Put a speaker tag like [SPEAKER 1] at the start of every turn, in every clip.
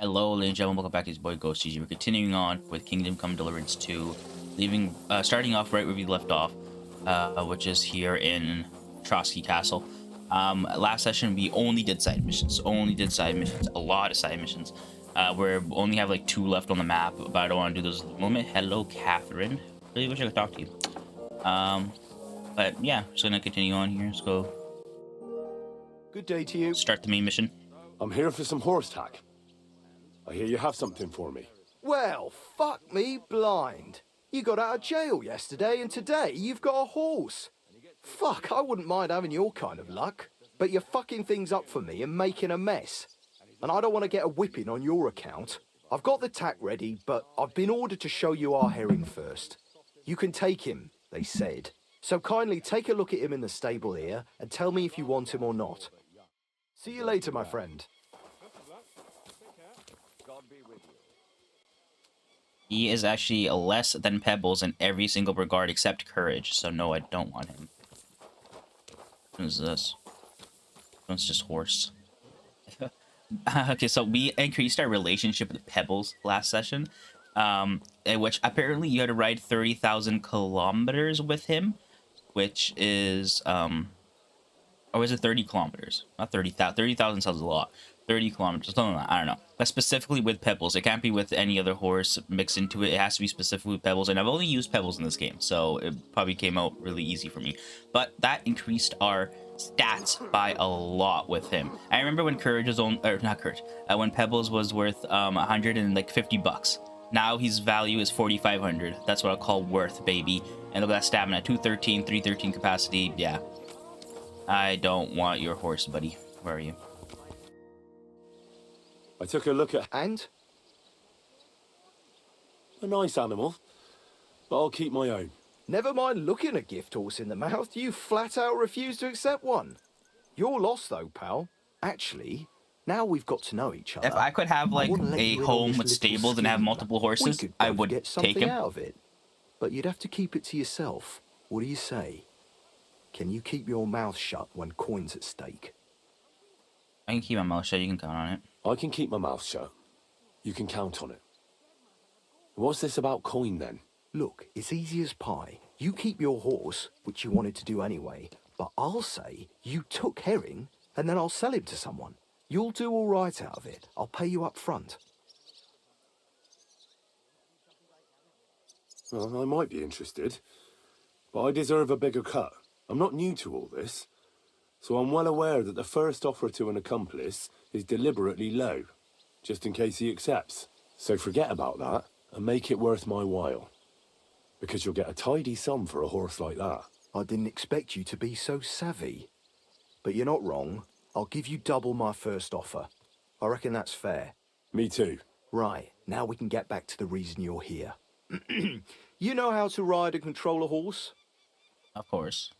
[SPEAKER 1] Hello, ladies and gentlemen, welcome back to his boy Ghost GG. We're continuing on with Kingdom Come Deliverance 2, starting off right where we left off, which is here in Trotsky Castle. Last session we only did side missions, a lot of side missions. We only have like 2 left on the map, but I don't want to do those at the moment. Hello, Catherine. Really wish I could talk to you. But yeah, just gonna continue on here. Let's go.
[SPEAKER 2] Good day to you.
[SPEAKER 1] Start the main mission.
[SPEAKER 2] I'm here for some horse tack. I hear you have something for me.
[SPEAKER 3] Well, fuck me blind. You got out of jail yesterday and today you've got a horse. Fuck, I wouldn't mind having your kind of luck. But you're fucking things up for me and making a mess. And I don't want to get a whipping on your account. I've got the tack ready, but I've been ordered to show you our herring first. You can take him, they said. So kindly take a look at him in the stable here and tell me if you want him or not. See you later, my friend.
[SPEAKER 1] He is actually less than Pebbles in every single regard except courage, so no, I don't want him. What is this? It's just horse. Okay, so we increased our relationship with Pebbles last session, in which apparently you had to ride 30,000 kilometers with him, which is, or is it 30 kilometers? Not 30,000. 30,000 sounds a lot. 30 kilometers, something like that, I don't know. But specifically with Pebbles. It can't be with any other horse mixed into it. It has to be specifically with Pebbles. And I've only used Pebbles in this game, so it probably came out really easy for me. But that increased our stats by a lot with him. I remember when Courage was on, or not Courage, when Pebbles was worth 150 bucks. Now his value is 4,500. That's what I call worth, baby. And look at that stamina, 213, 313 capacity. Yeah. I don't want your horse, buddy. Where are you?
[SPEAKER 2] I took a look at...
[SPEAKER 3] And?
[SPEAKER 2] A nice animal, but I'll keep my own.
[SPEAKER 3] Never mind looking a gift horse in the mouth, you flat out refuse to accept one. You're lost though, pal. Actually, now we've got to know each other.
[SPEAKER 1] If I could have like a home with stables and have multiple horses, I would
[SPEAKER 3] get something
[SPEAKER 1] take him.
[SPEAKER 3] out of it. But you'd have to keep it to yourself. What do you say? Can you keep your mouth shut when coin's at stake?
[SPEAKER 1] I can keep my mouth shut, you can count on it.
[SPEAKER 2] I can keep my mouth shut. You can count on it. What's this about coin then?
[SPEAKER 3] Look, it's easy as pie. You keep your horse, which you wanted to do anyway, but I'll say you took herring, and then I'll sell him to someone. You'll do all right out of it. I'll pay you up front.
[SPEAKER 2] Well, I might be interested, but I deserve a bigger cut. I'm not new to all this, so I'm well aware that the first offer to an accomplice is deliberately low, just in case he accepts. So forget about that and make it worth my while, because you'll get a tidy sum for a horse like that.
[SPEAKER 3] I didn't expect you to be so savvy. But you're not wrong. I'll give you double my first offer. I reckon that's fair.
[SPEAKER 2] Me too.
[SPEAKER 3] Right, now we can get back to the reason you're here. You know how to ride and control a horse?
[SPEAKER 1] Of course.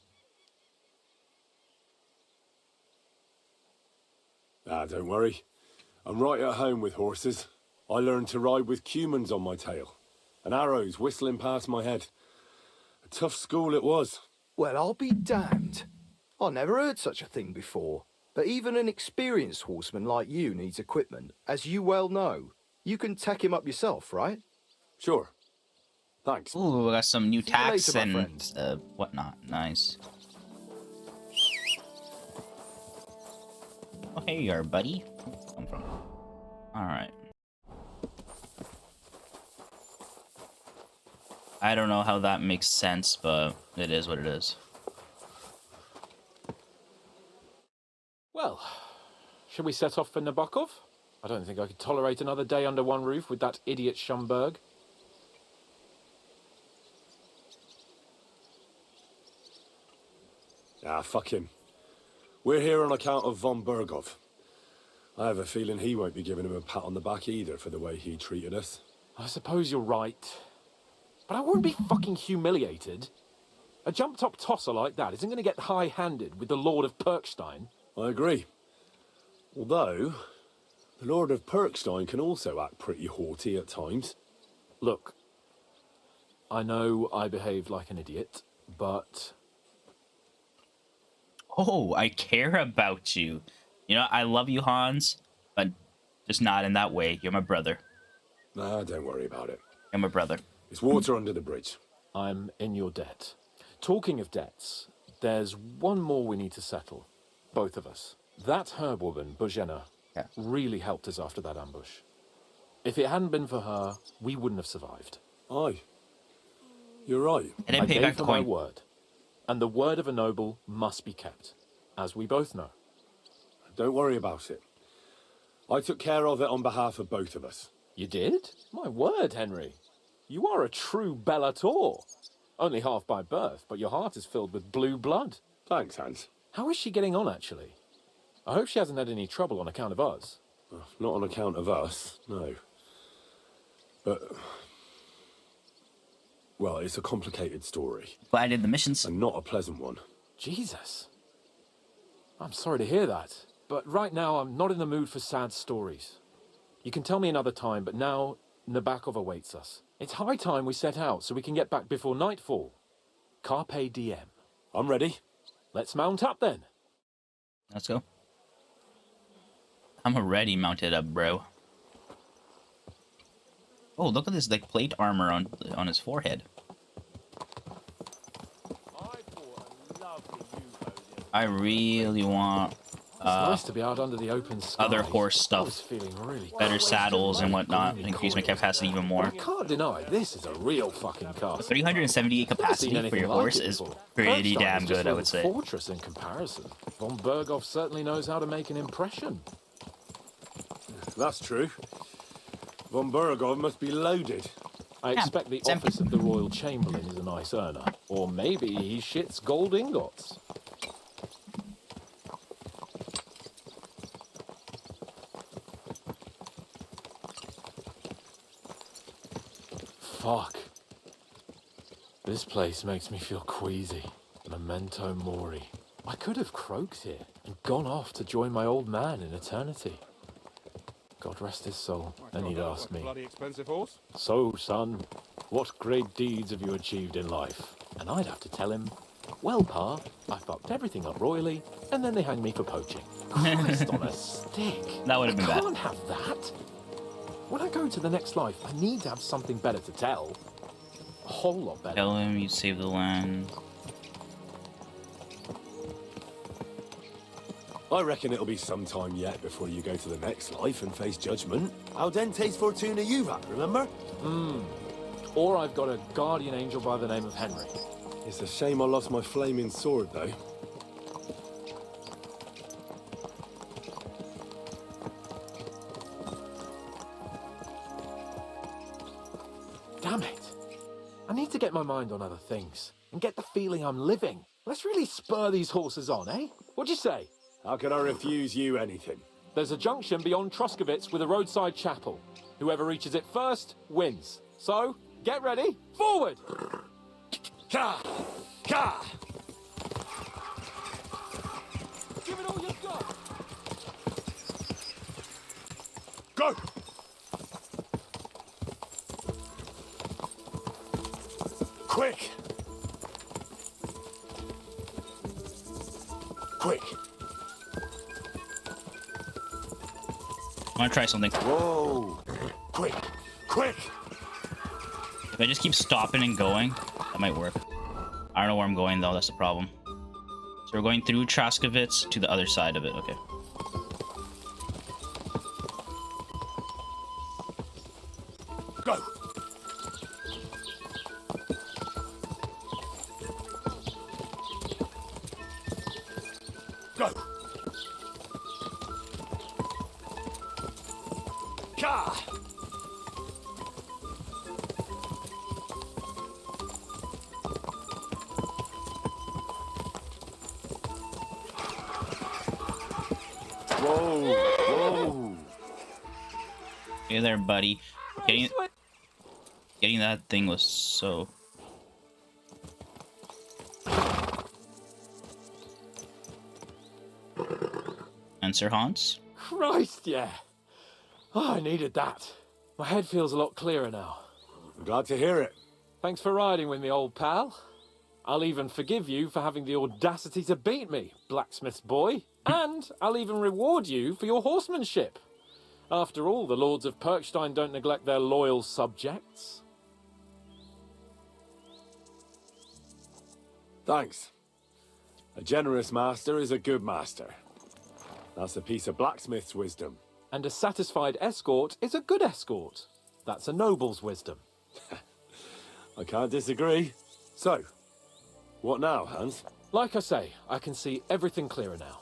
[SPEAKER 2] Ah, don't worry. I'm right at home with horses. I learned to ride with cumans on my tail, and arrows whistling past my head. A tough school it was.
[SPEAKER 3] Well, I'll be damned. I never heard such a thing before. But even an experienced horseman like you needs equipment, as you well know. You can tack him up yourself, right?
[SPEAKER 2] Sure. Thanks.
[SPEAKER 1] Ooh, we got some new tacks
[SPEAKER 3] later, my
[SPEAKER 1] and whatnot. Nice. Oh, here you are, buddy. Where'd you come from? Alright. I don't know how that makes sense, but it is what it is.
[SPEAKER 4] Well, shall we set off for Nabokov? I don't think I could tolerate another day under one roof with that idiot Schomburg.
[SPEAKER 2] Ah, fuck him. We're here on account of von Bergov. I have a feeling he won't be giving him a pat on the back either for the way he treated us.
[SPEAKER 4] I suppose you're right. But I won't be fucking humiliated. A jump-top tosser like that isn't going to get high-handed with the Lord of Perkstein.
[SPEAKER 2] I agree. Although, the Lord of Perkstein can also act pretty haughty at times.
[SPEAKER 4] Look, I know I behaved like an idiot, but...
[SPEAKER 1] Oh, I care about you. You know, I love you, Hans, but Just not in that way. You're my brother.
[SPEAKER 2] Nah, don't worry about it.
[SPEAKER 1] You're my brother.
[SPEAKER 2] It's water under the bridge.
[SPEAKER 4] I'm in your debt. Talking of debts, there's one more we need to settle. Both of us. That herb woman, Bojena,
[SPEAKER 1] Yeah.
[SPEAKER 4] really helped us after that ambush. If it hadn't been for her, we wouldn't have survived.
[SPEAKER 2] Aye. You're right.
[SPEAKER 1] I didn't pay
[SPEAKER 4] gave
[SPEAKER 1] back the
[SPEAKER 4] her my
[SPEAKER 1] coin.
[SPEAKER 4] word. And the word of a noble must be kept, as we both know.
[SPEAKER 2] Don't worry about it. I took care of it on behalf of both of us.
[SPEAKER 4] You did? My word, Henry. You are a true bellator. Only half by birth, but your heart is filled with blue blood.
[SPEAKER 2] Thanks, Hans.
[SPEAKER 4] How is she getting on, actually? I hope she hasn't had any trouble on account of us.
[SPEAKER 2] Not on account of us, no. But... well, it's a complicated story.
[SPEAKER 1] But I did the missions.
[SPEAKER 2] And not a pleasant one.
[SPEAKER 4] Jesus. I'm sorry to hear that, but right now I'm not in the mood for sad stories. You can tell me another time, but now Nabokov awaits us. It's high time we set out so we can get back before nightfall. Carpe diem.
[SPEAKER 2] I'm ready.
[SPEAKER 4] Let's mount up then.
[SPEAKER 1] Let's go. I'm already mounted up, bro. Oh, look at this like plate armor on his forehead. I really want
[SPEAKER 4] It's nice to be out under the open sky.
[SPEAKER 1] other horse
[SPEAKER 4] I was
[SPEAKER 1] stuff,
[SPEAKER 4] feeling really
[SPEAKER 1] better saddles and whatnot, increase my capacity even more.
[SPEAKER 4] I can't deny this is a real fucking castle.
[SPEAKER 1] 378
[SPEAKER 4] Never seen
[SPEAKER 1] capacity for
[SPEAKER 4] anything
[SPEAKER 1] your
[SPEAKER 4] like
[SPEAKER 1] horse
[SPEAKER 4] it
[SPEAKER 1] is
[SPEAKER 4] before.
[SPEAKER 1] pretty
[SPEAKER 4] Bernstein
[SPEAKER 1] damn
[SPEAKER 4] is just
[SPEAKER 1] good,
[SPEAKER 4] a
[SPEAKER 1] I would say.
[SPEAKER 4] Fortress in comparison. Von Berghoff certainly knows how to make an impression.
[SPEAKER 2] That's true. Von Berghoff must be loaded.
[SPEAKER 4] I
[SPEAKER 1] Yeah,
[SPEAKER 4] expect the
[SPEAKER 1] it's empty.
[SPEAKER 4] office of the Royal Chamberlain is a nice earner. Or maybe he shits gold ingots. Fuck. This place makes me feel queasy. Memento mori. I could have croaked here and gone off to join my old man in eternity. God rest his soul. Then he'd ask me,
[SPEAKER 5] Bloody expensive horse.
[SPEAKER 4] "So, son, what great deeds have you achieved in life?" And I'd have to tell him, "Well, Pa, I fucked everything up royally, and then they hanged me for poaching." Christ on a stick.
[SPEAKER 1] That would have been
[SPEAKER 4] I
[SPEAKER 1] bad.
[SPEAKER 4] can't have that. When I go to the next life, I need to have something better to tell. A whole lot better.
[SPEAKER 1] Tell him you saved the land.
[SPEAKER 2] I reckon it'll be some time yet before you go to the next life and face judgment. Al dente's fortuna you've had, remember?
[SPEAKER 4] Or I've got a guardian angel by the name of Henry.
[SPEAKER 2] It's a shame I lost my flaming sword, though.
[SPEAKER 4] Damn it. I need to get my mind on other things and get the feeling I'm living. Let's really spur these horses on, eh? What'd you say?
[SPEAKER 2] How can I refuse you anything?
[SPEAKER 4] There's a junction beyond Troskowitz with a roadside chapel. Whoever reaches it first wins. So, get ready. Forward!
[SPEAKER 2] Ka! Ka!
[SPEAKER 4] Give it all you've got!
[SPEAKER 2] Go! Quick! Quick!
[SPEAKER 1] I want to try something.
[SPEAKER 2] Whoa! Quick! Quick!
[SPEAKER 1] If I just keep stopping and going, that might work. I don't know where I'm going though, that's the problem. So we're going through Troskowitz to the other side of it, okay.
[SPEAKER 2] Go! Go! Ka! Whoa! Whoa!
[SPEAKER 1] Hey there, buddy. Getting that thing was so... And Sir Hans?
[SPEAKER 4] Christ, yeah. Oh, I needed that. My head feels a lot clearer now.
[SPEAKER 2] I'm glad to hear it.
[SPEAKER 4] Thanks for riding with me, old pal. I'll even forgive you for having the audacity to beat me, blacksmith's boy. And I'll even reward you for your horsemanship. After all, the lords of Perkstein don't neglect their loyal subjects.
[SPEAKER 2] Thanks. A generous master is a good master. That's a piece of blacksmith's wisdom.
[SPEAKER 4] And a satisfied escort is a good escort. That's a noble's wisdom.
[SPEAKER 2] I can't disagree. So, what now, Hans?
[SPEAKER 4] Like I say, I can see everything clearer now.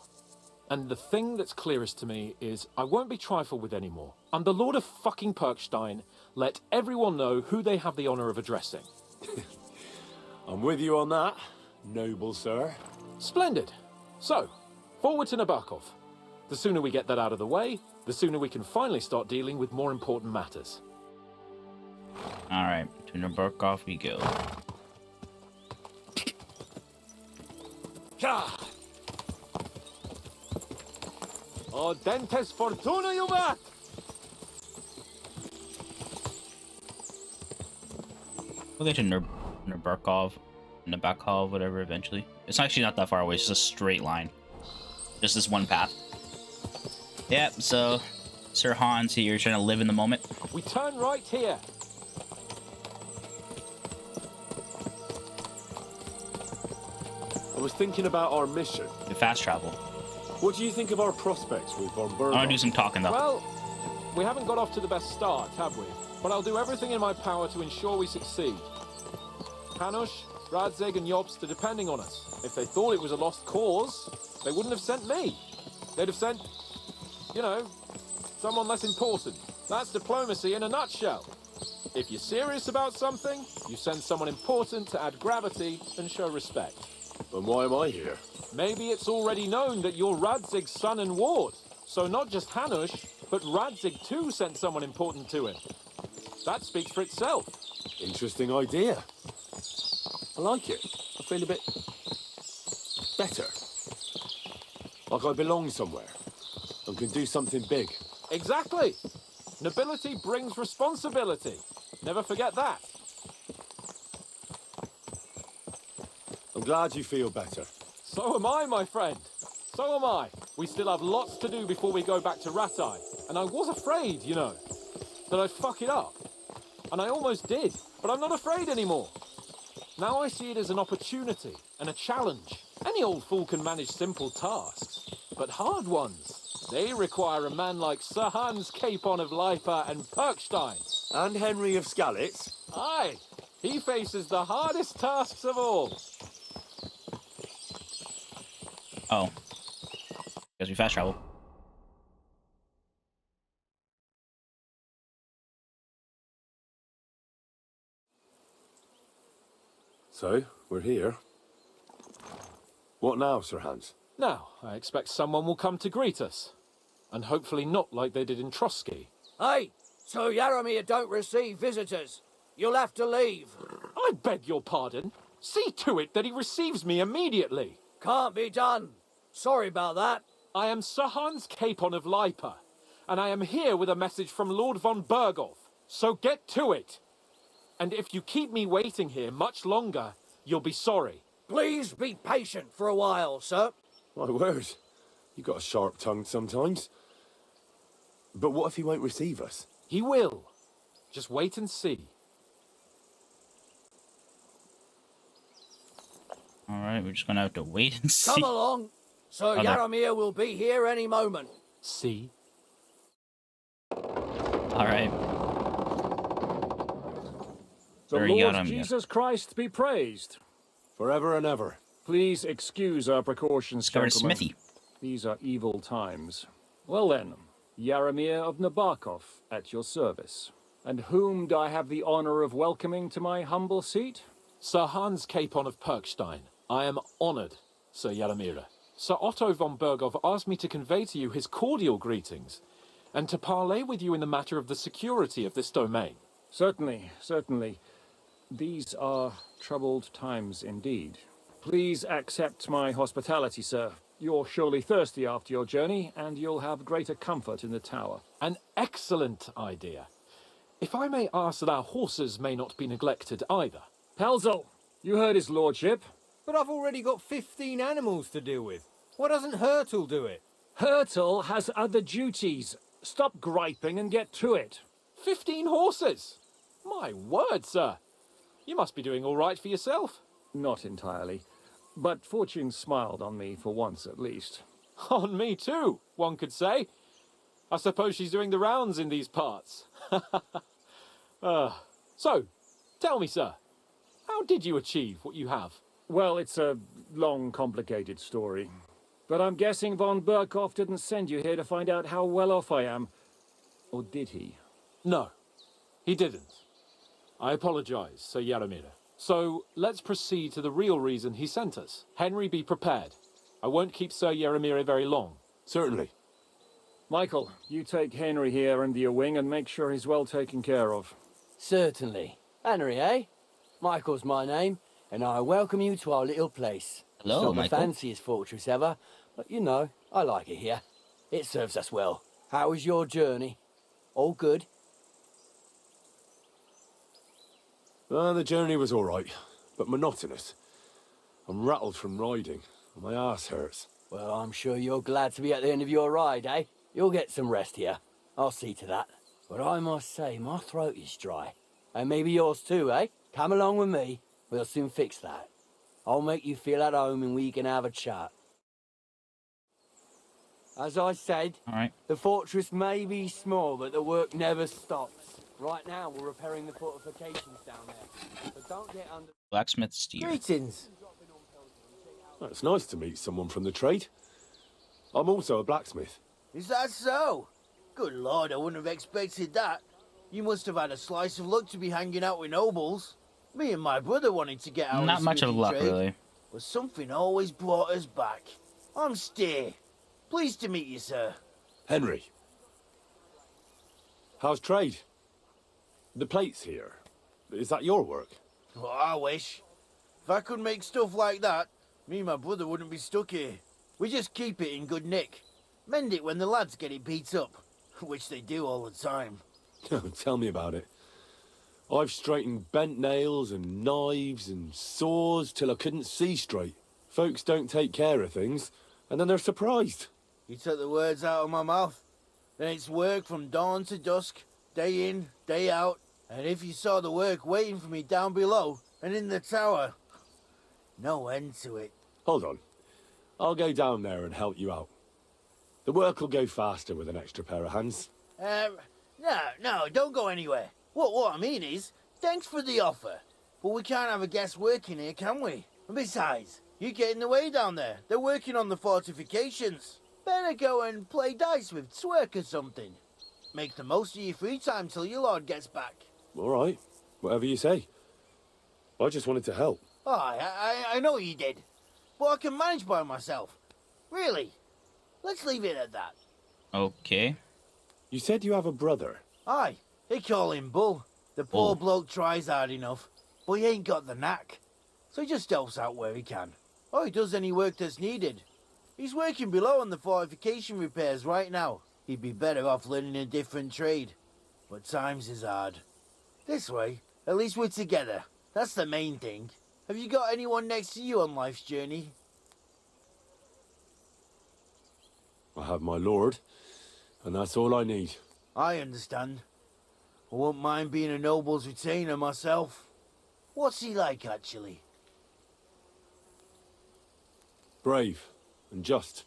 [SPEAKER 4] And the thing that's clearest to me is I won't be trifled with anymore. I'm the Lord of fucking Perkstein. Let everyone know who they have the honor of addressing.
[SPEAKER 2] I'm with you on that, noble sir.
[SPEAKER 4] Splendid. So, forward to Nabokov. The sooner we get that out of the way, the sooner we can finally start dealing with more important matters.
[SPEAKER 1] Alright, to Nabokov we go.
[SPEAKER 4] Audentes fortuna juvat!
[SPEAKER 1] We'll get to Nabokov, whatever, eventually. It's actually not that far away, it's just a straight line. Just this one path. Yep, so Sir Hans here trying to live in the moment.
[SPEAKER 4] We turn right here.
[SPEAKER 2] I was thinking about our mission.
[SPEAKER 1] The fast travel.
[SPEAKER 2] What do you think of our prospects with von Berg?
[SPEAKER 1] I want to do some talking, though.
[SPEAKER 4] Well, we haven't got off to the best start, have we? But I'll do everything in my power to ensure we succeed. Hanush, Radzig and Jobst are depending on us. If they thought it was a lost cause, they wouldn't have sent me. They'd have sent, you know, someone less important. That's diplomacy in a nutshell. If you're serious about something, you send someone important to add gravity and show respect.
[SPEAKER 2] And why am I here?
[SPEAKER 4] Maybe it's already known that you're Radzig's son and ward. So not just Hanush, but Radzig too sent someone important to him. That speaks for itself.
[SPEAKER 2] Interesting idea. I like it. I feel a bit better. Like I belong somewhere and can do something big.
[SPEAKER 4] Exactly. Nobility brings responsibility. Never forget that.
[SPEAKER 2] I'm glad you feel better.
[SPEAKER 4] So am I, my friend. So am I. We still have lots to do before we go back to Ratai. And I was afraid, you know, that I'd fuck it up. And I almost did, but I'm not afraid anymore. Now I see it as an opportunity and a challenge. Any old fool can manage simple tasks, but hard ones, they require a man like Sir Hans Capon of Lipa and Perkstein.
[SPEAKER 2] And Henry of Skalitz.
[SPEAKER 4] Aye, he faces the hardest tasks of all.
[SPEAKER 1] Oh. Because we fast travel.
[SPEAKER 2] So, we're here. What now, Sir Hans?
[SPEAKER 4] Now, I expect someone will come to greet us. And hopefully not like they did in Trotsky.
[SPEAKER 5] Hey, so Yaramir don't receive visitors. You'll have to leave.
[SPEAKER 4] I beg your pardon. See to it that he receives me immediately.
[SPEAKER 5] Can't be done. Sorry about that.
[SPEAKER 4] I am Sir Hans Capon of Lipa, and I am here with a message from Lord von Berghoff. So get to it. And if you keep me waiting here much longer, you'll be sorry.
[SPEAKER 5] Please be patient for a while, sir.
[SPEAKER 2] My word. You got a sharp tongue sometimes. But what if he won't receive us?
[SPEAKER 4] He will. Just wait and see.
[SPEAKER 1] Alright, we're just gonna have to wait and see.
[SPEAKER 5] Come along. Sir
[SPEAKER 1] no.
[SPEAKER 5] Yaramir will be here any moment.
[SPEAKER 4] See?
[SPEAKER 1] Alright.
[SPEAKER 6] The
[SPEAKER 1] Sir
[SPEAKER 6] Lord
[SPEAKER 1] Yaramir.
[SPEAKER 6] Jesus Christ be praised.
[SPEAKER 2] Forever and ever.
[SPEAKER 6] Please excuse our precautions,
[SPEAKER 1] Discovered a
[SPEAKER 6] gentlemen.
[SPEAKER 1] smithy.
[SPEAKER 6] These are evil times. Well then, Yaramir of Nabokov, at your service. And whom do I have the honor of welcoming to my humble seat?
[SPEAKER 4] Sir Hans Capon of Perkstein. I am honored, Sir Yaramir. Sir Otto von Berghoff asked me to convey to you his cordial greetings, and to parley with you in the matter of the security of this domain.
[SPEAKER 6] Certainly, certainly. These are troubled times indeed. Please accept my hospitality, sir. You're surely thirsty after your journey, and you'll have greater comfort in the tower.
[SPEAKER 4] An excellent idea. If I may ask that our horses may not be neglected either.
[SPEAKER 6] Pelzel, you heard his lordship.
[SPEAKER 7] But I've already got 15 animals to deal with. Why doesn't Hurtle do it?
[SPEAKER 6] Hurtle has other duties. Stop griping and get to it.
[SPEAKER 4] 15 horses! My word, sir. You must be doing all right for yourself.
[SPEAKER 6] Not entirely. But fortune smiled on me for once at least.
[SPEAKER 4] On me too, one could say. I suppose she's doing the rounds in these parts. So, tell me, sir, how did you achieve what you have?
[SPEAKER 6] Well, it's a long, complicated story. But I'm guessing von Burkhoff didn't send you here to find out how well off I am. Or did he?
[SPEAKER 4] No, he didn't. I apologize, Sir Yaramir. So, let's proceed to the real reason he sent us. Henry, be prepared. I won't keep Sir Yaramir very long.
[SPEAKER 2] Certainly.
[SPEAKER 6] Michael, you take Henry here under your wing and make sure he's well taken care of.
[SPEAKER 5] Certainly. Henry, eh? Michael's my name, and I welcome you to our little place.
[SPEAKER 1] Hello,
[SPEAKER 5] it's not
[SPEAKER 1] Michael.
[SPEAKER 5] the fanciest fortress ever, but you know, I like it here. It serves us well. How was your journey? All good?
[SPEAKER 2] The journey was all right, but monotonous. I'm rattled from riding, and my ass hurts.
[SPEAKER 5] Well, I'm sure you're glad to be at the end of your ride, eh? You'll get some rest here. I'll see to that. But I must say, my throat is dry. And maybe yours too, eh? Come along with me. We'll soon fix that. I'll make you feel at home and we can have a chat. As I said,
[SPEAKER 1] All right.
[SPEAKER 5] the fortress may be small, but the work never stops. Right now, we're repairing the fortifications down there. But don't get under...
[SPEAKER 1] Blacksmith steer.
[SPEAKER 5] Greetings.
[SPEAKER 2] Well, it's nice to meet someone from the trade. I'm also a blacksmith.
[SPEAKER 8] Is that so? Good lord, I wouldn't have expected that. You must have had a slice of luck to be hanging out with nobles. Me and my brother wanted to get out
[SPEAKER 1] Not
[SPEAKER 8] of the
[SPEAKER 1] much of
[SPEAKER 8] smithing
[SPEAKER 1] luck,
[SPEAKER 8] trade,
[SPEAKER 1] really.
[SPEAKER 8] but something always brought us back. I'm Steer. Pleased to meet you, sir.
[SPEAKER 2] Henry. How's trade? The plates here. Is that your work?
[SPEAKER 8] Well, I wish. If I could make stuff like that, me and my brother wouldn't be stuck here. We just keep it in good nick. Mend it when the lads get it beat up, which they do all the time.
[SPEAKER 2] Tell me about it. I've straightened bent nails and knives and saws till I couldn't see straight. Folks don't take care of things, and then they're surprised.
[SPEAKER 8] You took the words out of my mouth. Then it's work from dawn to dusk, day in, day out. And if you saw the work waiting for me down below and in the tower, no end to it.
[SPEAKER 2] Hold on. I'll go down there and help you out. The work will go faster with an extra pair of hands.
[SPEAKER 8] No, don't go anywhere. What I mean is, thanks for the offer. But we can't have a guest working here, can we? And besides, you get in the way down there. They're working on the fortifications. Better go and play dice with Twerk or something. Make the most of your free time till your lord gets back.
[SPEAKER 2] All right. Whatever you say. I just wanted to help.
[SPEAKER 8] Oh, I know you did. But I can manage by myself. Really. Let's leave it at that.
[SPEAKER 1] Okay.
[SPEAKER 2] You said you have a brother.
[SPEAKER 8] Aye, they call him Bull. The poor
[SPEAKER 1] Oh.
[SPEAKER 8] bloke tries hard enough, but he ain't got the knack. So he just helps out where he can. Or he does any work that's needed. He's working below on the fortification repairs right now. He'd be better off learning a different trade. But times is hard. This way, at least we're together. That's the main thing. Have you got anyone next to you on life's journey?
[SPEAKER 2] I have my lord, and that's all I need.
[SPEAKER 8] I understand. I won't mind being a noble's retainer myself. What's he like, actually?
[SPEAKER 2] Brave and just.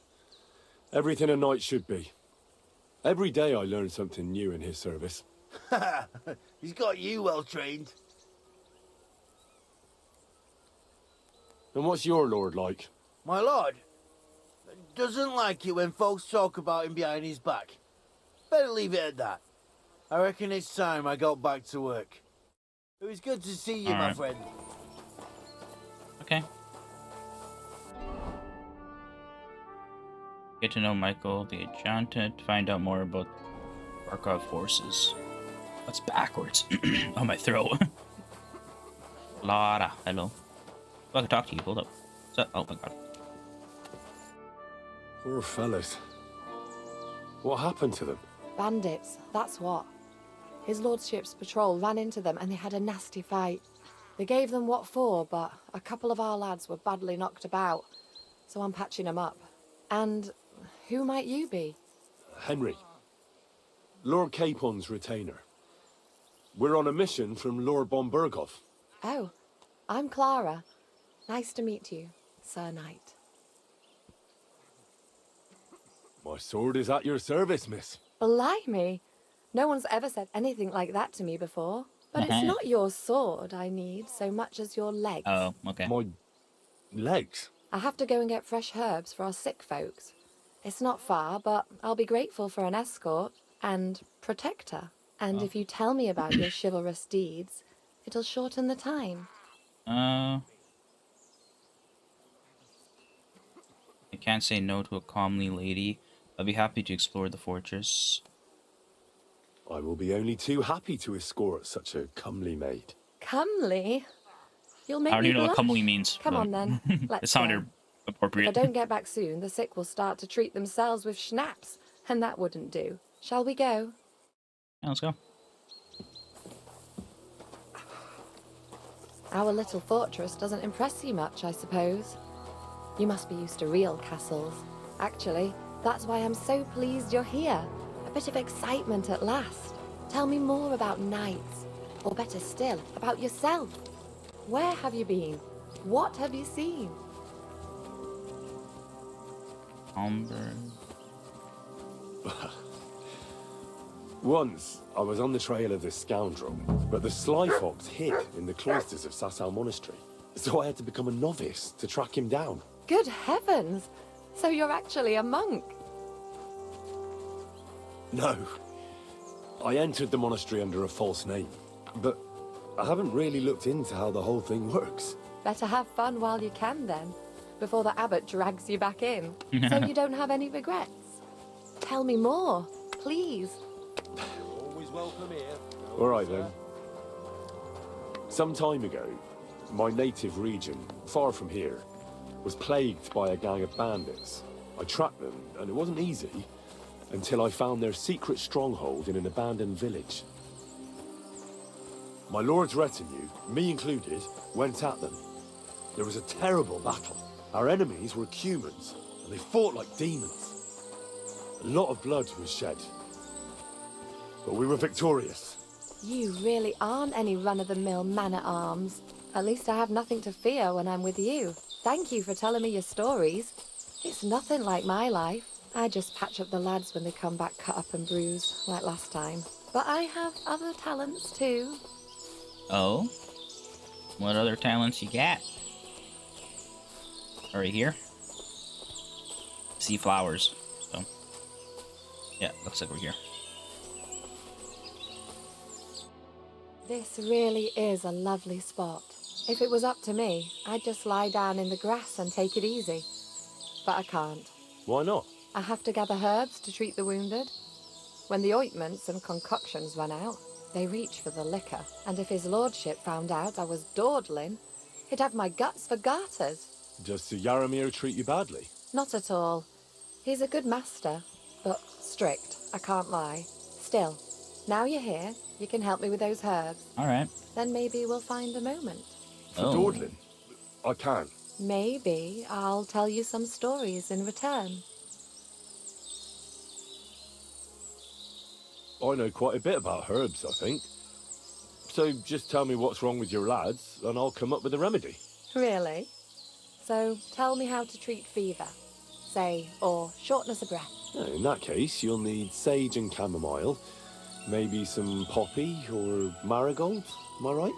[SPEAKER 2] Everything a knight should be. Every day I learn something new in his service.
[SPEAKER 8] He's got you well trained.
[SPEAKER 2] And what's your lord like?
[SPEAKER 8] My lord doesn't like it when folks talk about him behind his back. Better leave it at that. I reckon it's time I got back to work. It was good to see you,
[SPEAKER 1] All
[SPEAKER 8] my
[SPEAKER 1] right.
[SPEAKER 8] friend.
[SPEAKER 1] Okay. Get to know Michael the Enchanted. Find out more about Barkov forces. What's backwards? Oh, my throat. Lara, hello. Oh, I can talk to you. Hold up. What's up? Oh my god.
[SPEAKER 2] Poor fellas. What happened to them?
[SPEAKER 9] Bandits, that's what. His lordship's patrol ran into them and they had a nasty fight. They gave them what for, but a couple of our lads were badly knocked about, so I'm patching them up. And who might you be?
[SPEAKER 2] Henry. Lord Capon's retainer. We're on a mission from Lord Bombergov.
[SPEAKER 9] Oh, I'm Clara. Nice to meet you, Sir Knight.
[SPEAKER 2] My sword is at your service, miss.
[SPEAKER 9] Blimey! No one's ever said anything like that to me before. But it's not your sword I need so much as your legs.
[SPEAKER 1] Oh, okay.
[SPEAKER 2] My legs?
[SPEAKER 9] I have to go and get fresh herbs for our sick folks. It's not far, but I'll be grateful for an escort and protector. And if you tell me about your chivalrous deeds, it'll shorten the time.
[SPEAKER 1] I can't say no to a comely lady. I'll be happy to explore the fortress.
[SPEAKER 2] I will be only too happy to escort such a comely maid.
[SPEAKER 9] Comely? You'll make
[SPEAKER 1] I don't
[SPEAKER 9] me
[SPEAKER 1] even know what
[SPEAKER 9] blush.
[SPEAKER 1] comely means.
[SPEAKER 9] Come
[SPEAKER 1] but
[SPEAKER 9] on then, let's
[SPEAKER 1] it sounded
[SPEAKER 9] go.
[SPEAKER 1] appropriate.
[SPEAKER 9] If I don't get back soon, the sick will start to treat themselves with schnapps, and that wouldn't do. Shall we go?
[SPEAKER 1] Yeah, let's go.
[SPEAKER 9] Our little fortress doesn't impress you much, I suppose. You must be used to real castles. Actually, that's why I'm so pleased you're here. A bit of excitement at last. Tell me more about knights, or better still, about yourself. Where have you been? What have you seen?
[SPEAKER 1] Umber.
[SPEAKER 2] Once, I was on the trail of this scoundrel, but the sly fox hid in the cloisters of Sasau Monastery. So I had to become a novice to track him down.
[SPEAKER 9] Good heavens! So you're actually a monk?
[SPEAKER 2] No. I entered the monastery under a false name, but I haven't really looked into how the whole thing works.
[SPEAKER 9] Better have fun while you can then, before the abbot drags you back in, so you don't have any regrets. Tell me more, please.
[SPEAKER 8] Always welcome here.
[SPEAKER 2] All right then. Some time ago, my native region, far from here, was plagued by a gang of bandits. I tracked them, and it wasn't easy, until I found their secret stronghold in an abandoned village. My lord's retinue, me included, went at them. There was a terrible battle. Our enemies were Cumans, and they fought like demons. A lot of blood was shed. But we were victorious.
[SPEAKER 9] You really aren't any run-of-the-mill man-at-arms. At least I have nothing to fear when I'm with you. Thank you for telling me your stories. It's nothing like my life. I just patch up the lads when they come back cut up and bruised, like last time. But I have other talents too.
[SPEAKER 1] Oh? What other talents you got? Right here? See flowers. So. Yeah, looks like we're here.
[SPEAKER 9] This really is a lovely spot. If it was up to me, I'd just lie down in the grass and take it easy. But I can't.
[SPEAKER 2] Why not?
[SPEAKER 9] I have to gather herbs to treat the wounded. When the ointments and concoctions run out, they reach for the liquor. And if his lordship found out I was dawdling, he'd have my guts for garters.
[SPEAKER 2] Does Sir Yaramir treat you badly?
[SPEAKER 9] Not at all. He's a good master, but strict, I can't lie. Still, now you're here, you can help me with those herbs.
[SPEAKER 1] Alright.
[SPEAKER 9] Then maybe we'll find a moment.
[SPEAKER 2] For
[SPEAKER 1] Oh.
[SPEAKER 2] dawdling? I can.
[SPEAKER 9] Maybe I'll tell you some stories in return.
[SPEAKER 2] I know quite a bit about herbs, I think. So just tell me what's wrong with your lads, and I'll come up with a remedy.
[SPEAKER 9] Really? So tell me how to treat fever, say, or shortness of breath.
[SPEAKER 2] In that case, you'll need sage and chamomile, maybe some poppy or marigold, am I right?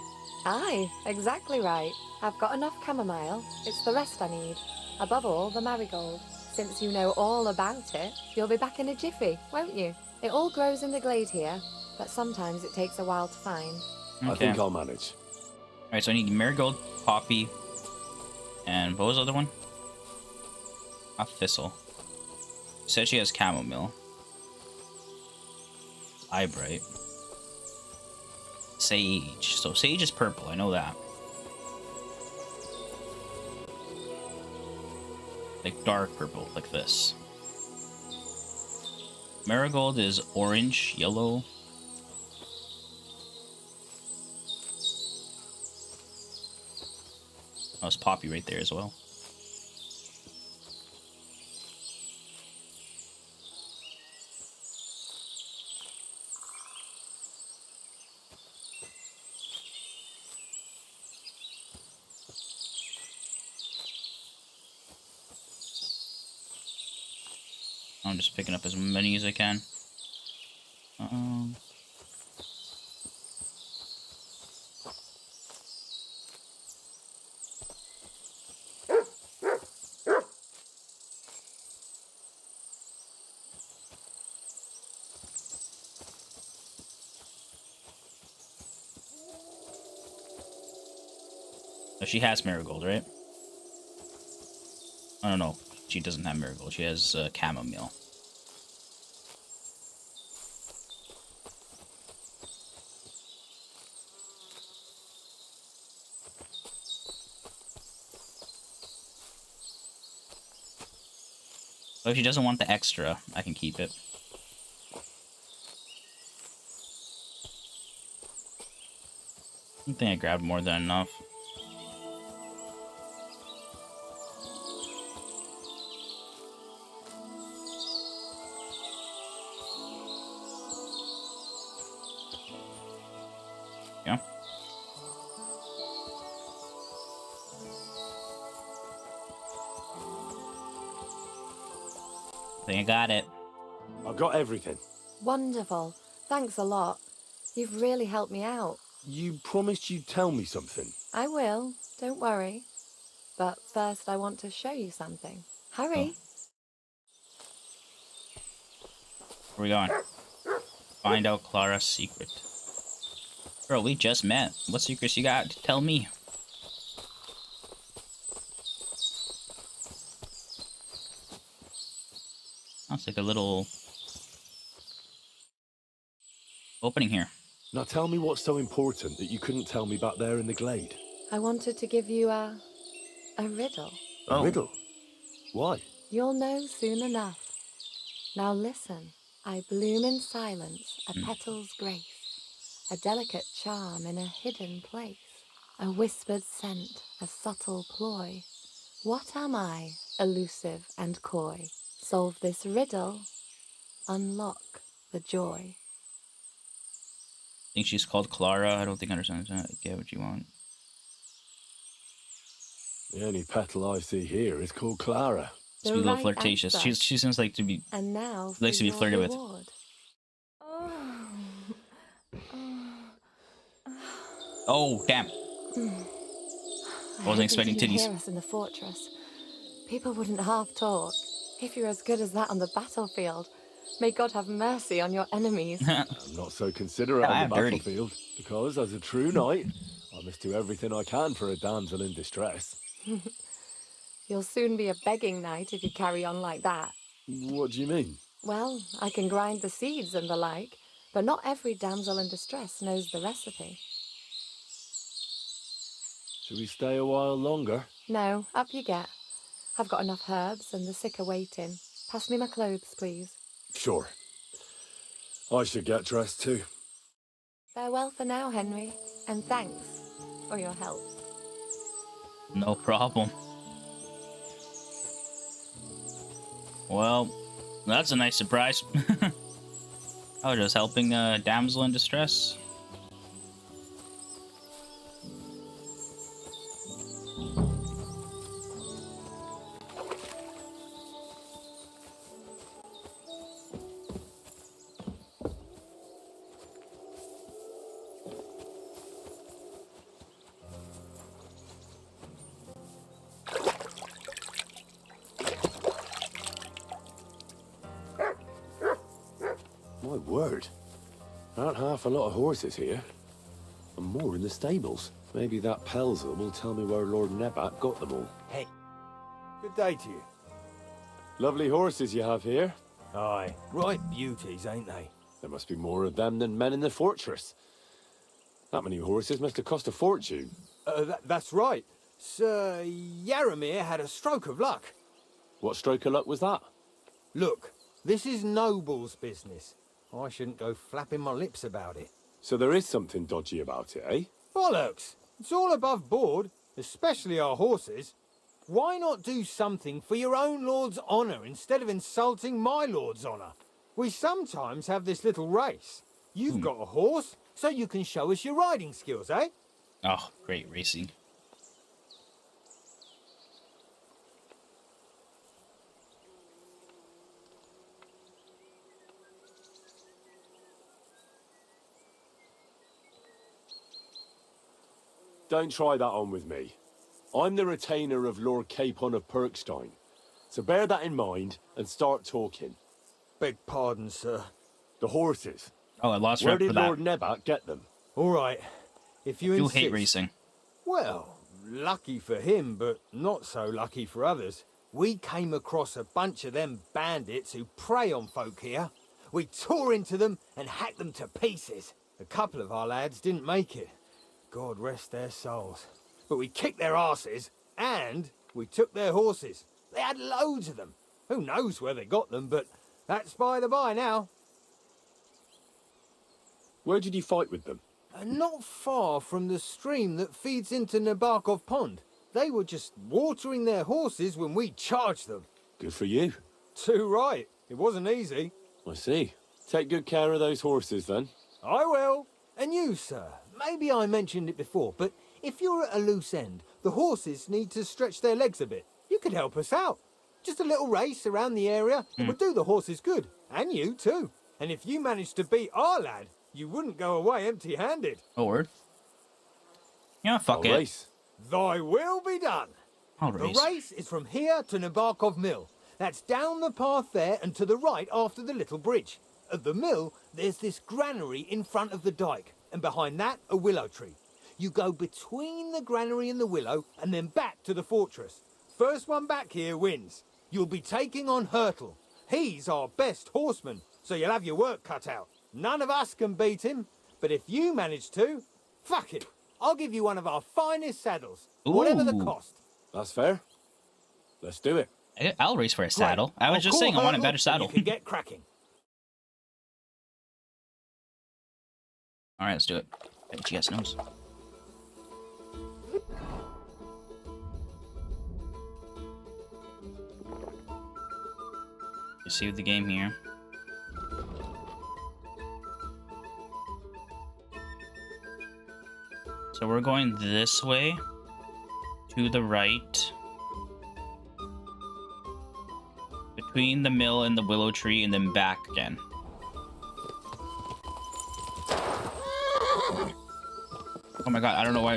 [SPEAKER 9] Aye, exactly right. I've got enough chamomile. It's the rest I need. Above all, the marigold. Since you know all about it, you'll be back in a jiffy, won't you? It all grows in the glade here, but sometimes it takes a while to find.
[SPEAKER 2] I
[SPEAKER 1] Okay.
[SPEAKER 2] think I'll manage.
[SPEAKER 1] Alright, so I need marigold, poppy, and what was the other one? A thistle. She said she has chamomile. Eyebright. Sage. So sage is purple, I know that. Like dark purple, like this. Marigold is orange, yellow. Oh, it's poppy right there as well. I'm just picking up as many as I can. So she has marigold, right? I don't know. She doesn't have marigold. She has chamomile. But if she doesn't want the extra, I can keep it. I think I grabbed more than enough. Yeah. I think I got it.
[SPEAKER 2] I got everything.
[SPEAKER 9] Wonderful. Thanks a lot. You've really helped me out.
[SPEAKER 2] You promised you'd tell me something.
[SPEAKER 9] I will. Don't worry. But first, I want to show you something. Hurry.
[SPEAKER 1] Where we going? Find out Clara's secret. Bro, we just met. What secrets you got to tell me? Sounds like a little opening here.
[SPEAKER 2] Now tell me what's so important that you couldn't tell me back there in the glade.
[SPEAKER 9] I wanted to give you a riddle.
[SPEAKER 2] A riddle? Why?
[SPEAKER 9] You'll know soon enough. Now listen. I bloom in silence, a petal's grace, a delicate charm in a hidden place, a whispered scent, a subtle ploy. What am I, elusive and coy? Solve this riddle, unlock the joy.
[SPEAKER 1] I think she's called Clara. I don't think I understand that. Get what you want.
[SPEAKER 2] The only petal I see here is called Clara.
[SPEAKER 1] Just be a little flirtatious.
[SPEAKER 9] answer.
[SPEAKER 1] She seems like to be.
[SPEAKER 9] And now
[SPEAKER 1] She likes to be
[SPEAKER 9] for
[SPEAKER 1] flirted
[SPEAKER 9] your
[SPEAKER 1] with.
[SPEAKER 9] reward.
[SPEAKER 1] Oh, damn. Wasn't expecting
[SPEAKER 9] you
[SPEAKER 1] titties.
[SPEAKER 9] hear us in the fortress. People wouldn't half talk. If you're as good as that on the battlefield, may God have mercy on your enemies.
[SPEAKER 2] I'm not so considerate
[SPEAKER 1] I
[SPEAKER 2] on
[SPEAKER 1] am
[SPEAKER 2] the
[SPEAKER 1] dirty.
[SPEAKER 2] battlefield, because as a true knight, I must do everything I can for a damsel in distress.
[SPEAKER 9] You'll soon be a begging knight if you carry on like that.
[SPEAKER 2] What do you mean?
[SPEAKER 9] Well, I can grind the seeds and the like, but not every damsel in distress knows the recipe.
[SPEAKER 2] Should we stay a while longer?
[SPEAKER 9] No, up you get. I've got enough herbs and the sick are waiting. Pass me my clothes, please.
[SPEAKER 2] Sure. I should get dressed too.
[SPEAKER 9] Farewell for now, Henry, and thanks for your help.
[SPEAKER 1] No problem. Well, that's a nice surprise. I was just helping a damsel in distress.
[SPEAKER 2] My word. There aren't half a lot of horses here. And more in the stables. Maybe that Pelzel will tell me where Lord Nebat got them all.
[SPEAKER 8] Hey.
[SPEAKER 3] Good day to you.
[SPEAKER 2] Lovely horses you have here.
[SPEAKER 3] Aye, right beauties, ain't they?
[SPEAKER 2] There must be more of them than men in the fortress. That many horses must have cost a fortune.
[SPEAKER 3] That's right. Sir Yaramir had a stroke of luck.
[SPEAKER 2] What stroke of luck was that?
[SPEAKER 3] Look, this is noble's business. I shouldn't go flapping my lips about it.
[SPEAKER 2] So there is something dodgy about it, eh?
[SPEAKER 3] Bollocks! It's all above board, especially our horses. Why not do something for your own lord's honour instead of insulting my lord's honour? We sometimes have this little race. You've got a horse, so you can show us your riding skills, eh?
[SPEAKER 1] Oh, great racing.
[SPEAKER 2] Don't try that on with me. I'm the retainer of Lord Capon of Perkstein. So bear that in mind and start talking.
[SPEAKER 7] Beg pardon, sir.
[SPEAKER 2] The horses.
[SPEAKER 1] Oh, I lost
[SPEAKER 2] Where
[SPEAKER 1] rep for
[SPEAKER 2] did
[SPEAKER 1] that.
[SPEAKER 2] Lord Nebat get them?
[SPEAKER 7] All right, if you
[SPEAKER 1] You
[SPEAKER 7] insist.
[SPEAKER 1] hate racing.
[SPEAKER 7] Well, lucky for him, but not so lucky for others. We came across a bunch of them bandits who prey on folk here. We tore into them and hacked them to pieces. A couple of our lads didn't make it. God rest their souls. But we kicked their asses, and we took their horses. They had loads of them. Who knows where they got them, but that's by the by now.
[SPEAKER 2] Where did you fight with them?
[SPEAKER 7] Not far from the stream that feeds into Nabarkov Pond. They were just watering their horses when we charged them.
[SPEAKER 2] Good for you.
[SPEAKER 7] Too right. It wasn't easy.
[SPEAKER 2] I see. Take good care of those horses then.
[SPEAKER 7] I will. And you, sir. Maybe I mentioned it before, but if you're at a loose end, the horses need to stretch their legs a bit. You could help us out. Just a little race around the area. It would do the horses good. And you, too. And if you managed to beat our lad, you wouldn't go away empty-handed.
[SPEAKER 1] Oh, word. Yeah, fuck
[SPEAKER 2] I'll
[SPEAKER 1] it.
[SPEAKER 2] race.
[SPEAKER 7] Thy will be done.
[SPEAKER 1] I'll
[SPEAKER 7] The
[SPEAKER 1] race.
[SPEAKER 7] race is from here to Nabarkov Mill. That's down the path there and to the right after the little bridge. At the mill, there's this granary in front of the dike, and behind that, a willow tree. You go between the granary and the willow, and then back to the fortress. First one back here wins. You'll be taking on Hurtle. He's our best horseman, so you'll have your work cut out. None of us can beat him, but if you manage to, fuck it. I'll give you one of our finest saddles, whatever the
[SPEAKER 1] Ooh.
[SPEAKER 7] cost.
[SPEAKER 2] That's fair. Let's do it.
[SPEAKER 1] I'll race for a saddle. I was
[SPEAKER 7] I'll
[SPEAKER 1] just
[SPEAKER 7] call
[SPEAKER 1] saying I want a
[SPEAKER 7] Hurtle
[SPEAKER 1] better
[SPEAKER 7] and
[SPEAKER 1] saddle.
[SPEAKER 7] You can get cracking.
[SPEAKER 1] All right, let's do it. Bet you guys knows. You save the game here. So we're going this way, to the right, between the mill and the willow tree, and then back again. Oh my god, I don't know why.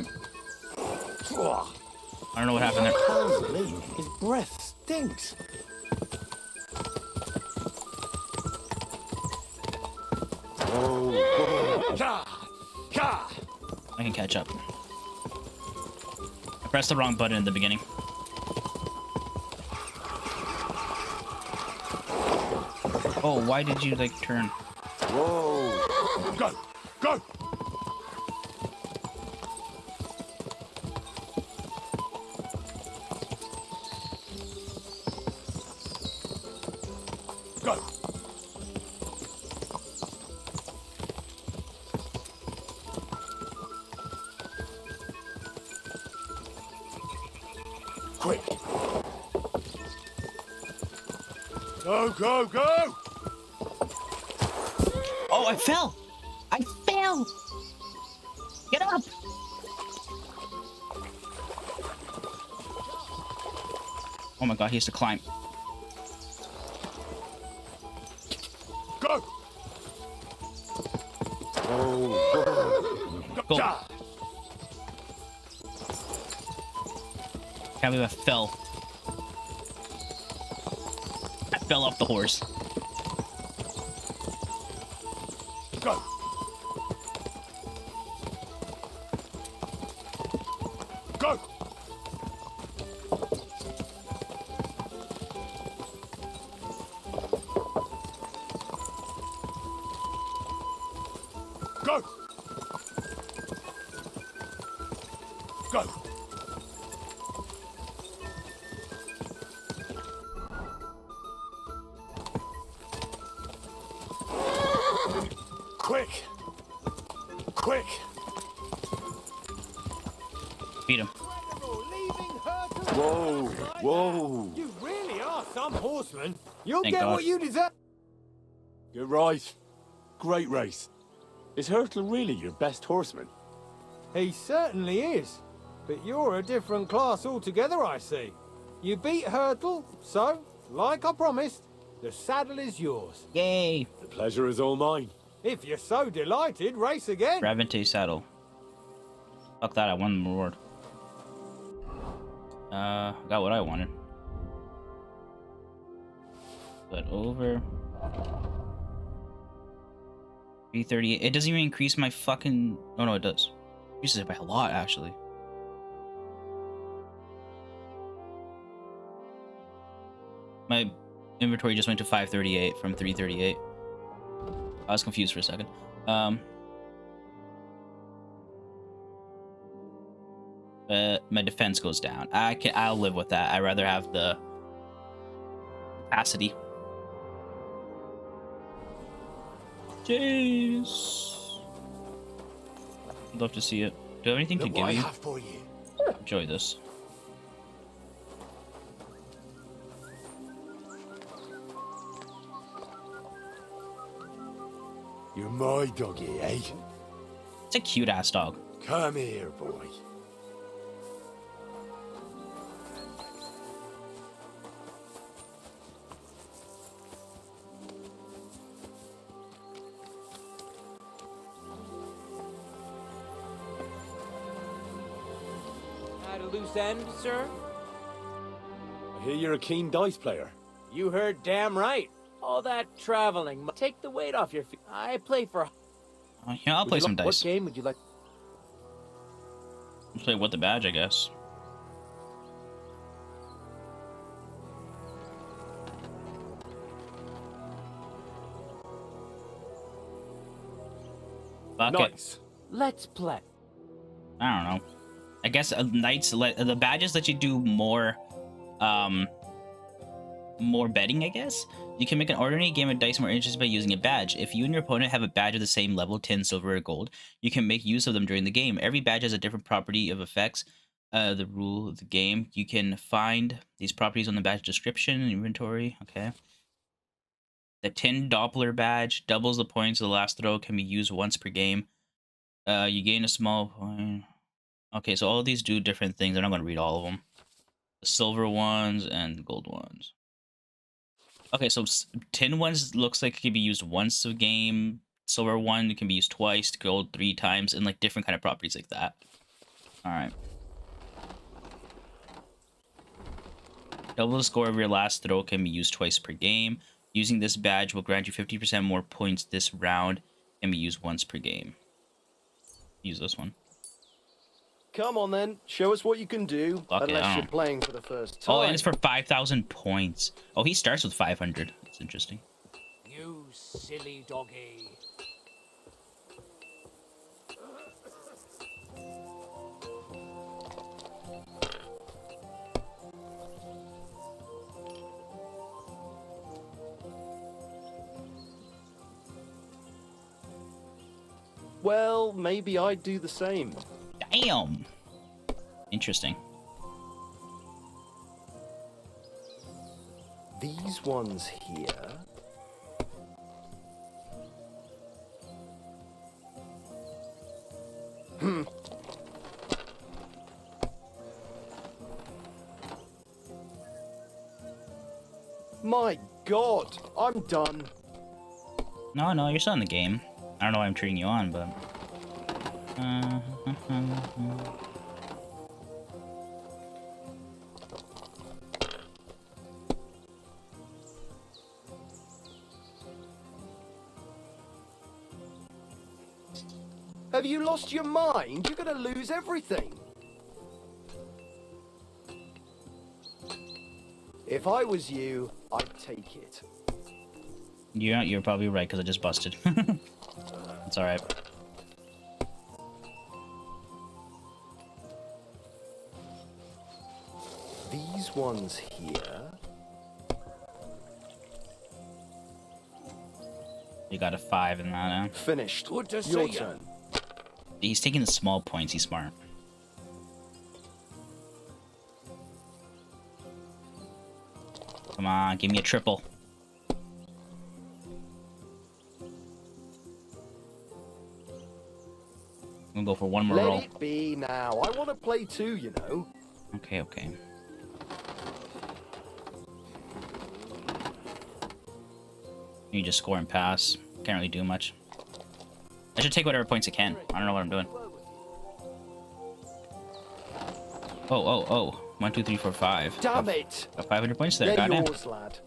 [SPEAKER 1] I don't know what happened there.
[SPEAKER 2] Holy, his breath stinks.
[SPEAKER 1] I can catch up. I pressed the wrong button in the beginning. Oh, why did you, like, turn?
[SPEAKER 2] Whoa! Go! Go! Go! Quick! Go, go, go!
[SPEAKER 1] Oh, I fell! I fell! Get up! Oh my god, he has to climb.
[SPEAKER 2] Go! Oh,
[SPEAKER 1] Go.
[SPEAKER 2] Ja.
[SPEAKER 1] Can't believe I fell. I fell off the horse.
[SPEAKER 2] Go! Go! Go! Go! Quick! Quick!
[SPEAKER 1] Beat him.
[SPEAKER 7] Leaving Hurtle.
[SPEAKER 2] Whoa! Whoa!
[SPEAKER 7] You really are some horseman. You'll
[SPEAKER 1] Thank
[SPEAKER 7] get
[SPEAKER 1] God.
[SPEAKER 7] what you deserve.
[SPEAKER 2] You're right. Great race. Is Hurtle really your best horseman?
[SPEAKER 7] He certainly is. But you're a different class altogether, I see. You beat Hurtle, so, like I promised, the saddle is yours.
[SPEAKER 1] Yay!
[SPEAKER 2] The pleasure is all mine.
[SPEAKER 7] If you're so delighted, race again.
[SPEAKER 1] Ravente saddle. Fuck that, I won the reward. Got what I wanted. But over 338. It doesn't even increase my fucking. Oh no, it does. Increases it by a lot, actually. My inventory just went to 538 from 338. I was confused for a second. My defense goes down. I'll live with that. I'd rather have the capacity. Jeez. I'd love to see it. Do I have anything to give you?
[SPEAKER 2] For you.
[SPEAKER 1] Enjoy this.
[SPEAKER 2] You're my doggy, eh?
[SPEAKER 1] It's a cute ass dog.
[SPEAKER 2] Come here, boy.
[SPEAKER 10] At a loose end, sir?
[SPEAKER 2] I hear you're a keen dice player.
[SPEAKER 10] You heard damn right. All that traveling, take the weight off your feet. I play for...
[SPEAKER 1] Yeah, I'll play some dice.
[SPEAKER 10] What game would you like?
[SPEAKER 1] I'll play with the badge, I guess. Fuck
[SPEAKER 2] Nice.
[SPEAKER 1] it.
[SPEAKER 10] Let's play.
[SPEAKER 1] I don't know. I guess knights the badges let you do more more betting, I guess. You can make an ordinary game of dice more interesting by using a badge. If you and your opponent have a badge of the same level, tin, silver, or gold, you can make use of them during the game. Every badge has a different property of effects. The rule of the game. You can find these properties on the badge description and inventory. Okay. The tin Doppler badge doubles the points of the last throw, can be used once per game. You gain a small point. Okay, so all of these do different things. I'm not going to read all of them. The silver ones and the gold ones. Okay, so tin ones looks like it can be used once a game. Silver one can be used twice. Gold 3 times, and like different kind of properties like that. All right. Double the score of your last throw can be used twice per game. Using this badge will grant you 50% more points this round and be used once per game. Use this one.
[SPEAKER 3] Come on then, show us what you can do.
[SPEAKER 1] Fuck it,
[SPEAKER 3] Unless
[SPEAKER 1] I
[SPEAKER 3] you're
[SPEAKER 1] don't-
[SPEAKER 3] playing for the first time.
[SPEAKER 1] Oh, and it's for 5,000 points. Oh, he starts with 500. That's interesting.
[SPEAKER 10] You silly doggy.
[SPEAKER 3] Well, maybe I'd do the same.
[SPEAKER 1] Damn. Interesting.
[SPEAKER 3] These ones here. My God, I'm done.
[SPEAKER 1] No, you're still in the game. I don't know why I'm treating you on, but...
[SPEAKER 3] Have you lost your mind? You're gonna lose everything. If I was you, I'd take it.
[SPEAKER 1] You're probably right, because I just busted. It's alright.
[SPEAKER 3] These ones here.
[SPEAKER 1] You got a 5 in that, huh?
[SPEAKER 3] Finished.
[SPEAKER 10] Good to
[SPEAKER 3] Your
[SPEAKER 10] see ya.
[SPEAKER 3] turn.
[SPEAKER 1] He's taking the small points. He's smart. Come on, give me a triple. I'm gonna go for one more
[SPEAKER 3] Let
[SPEAKER 1] roll.
[SPEAKER 3] it be now. I want to play too, you know.
[SPEAKER 1] Okay, okay. You just score and pass. Can't really do much. I should take whatever points I can. I don't know what I'm doing. Oh. 1, 2, 3, 4, 5.
[SPEAKER 3] Damn it!
[SPEAKER 1] Got 500 points there.
[SPEAKER 3] They're
[SPEAKER 1] Goddamn.
[SPEAKER 3] yours, lad.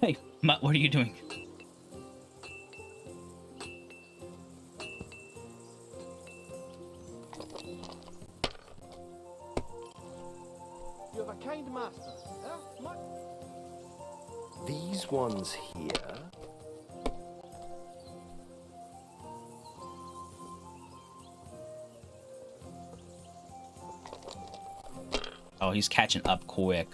[SPEAKER 1] Hey, Mutt, what are you doing?
[SPEAKER 7] You have a kind master. Huh?
[SPEAKER 3] These ones here.
[SPEAKER 1] Oh, he's catching up quick.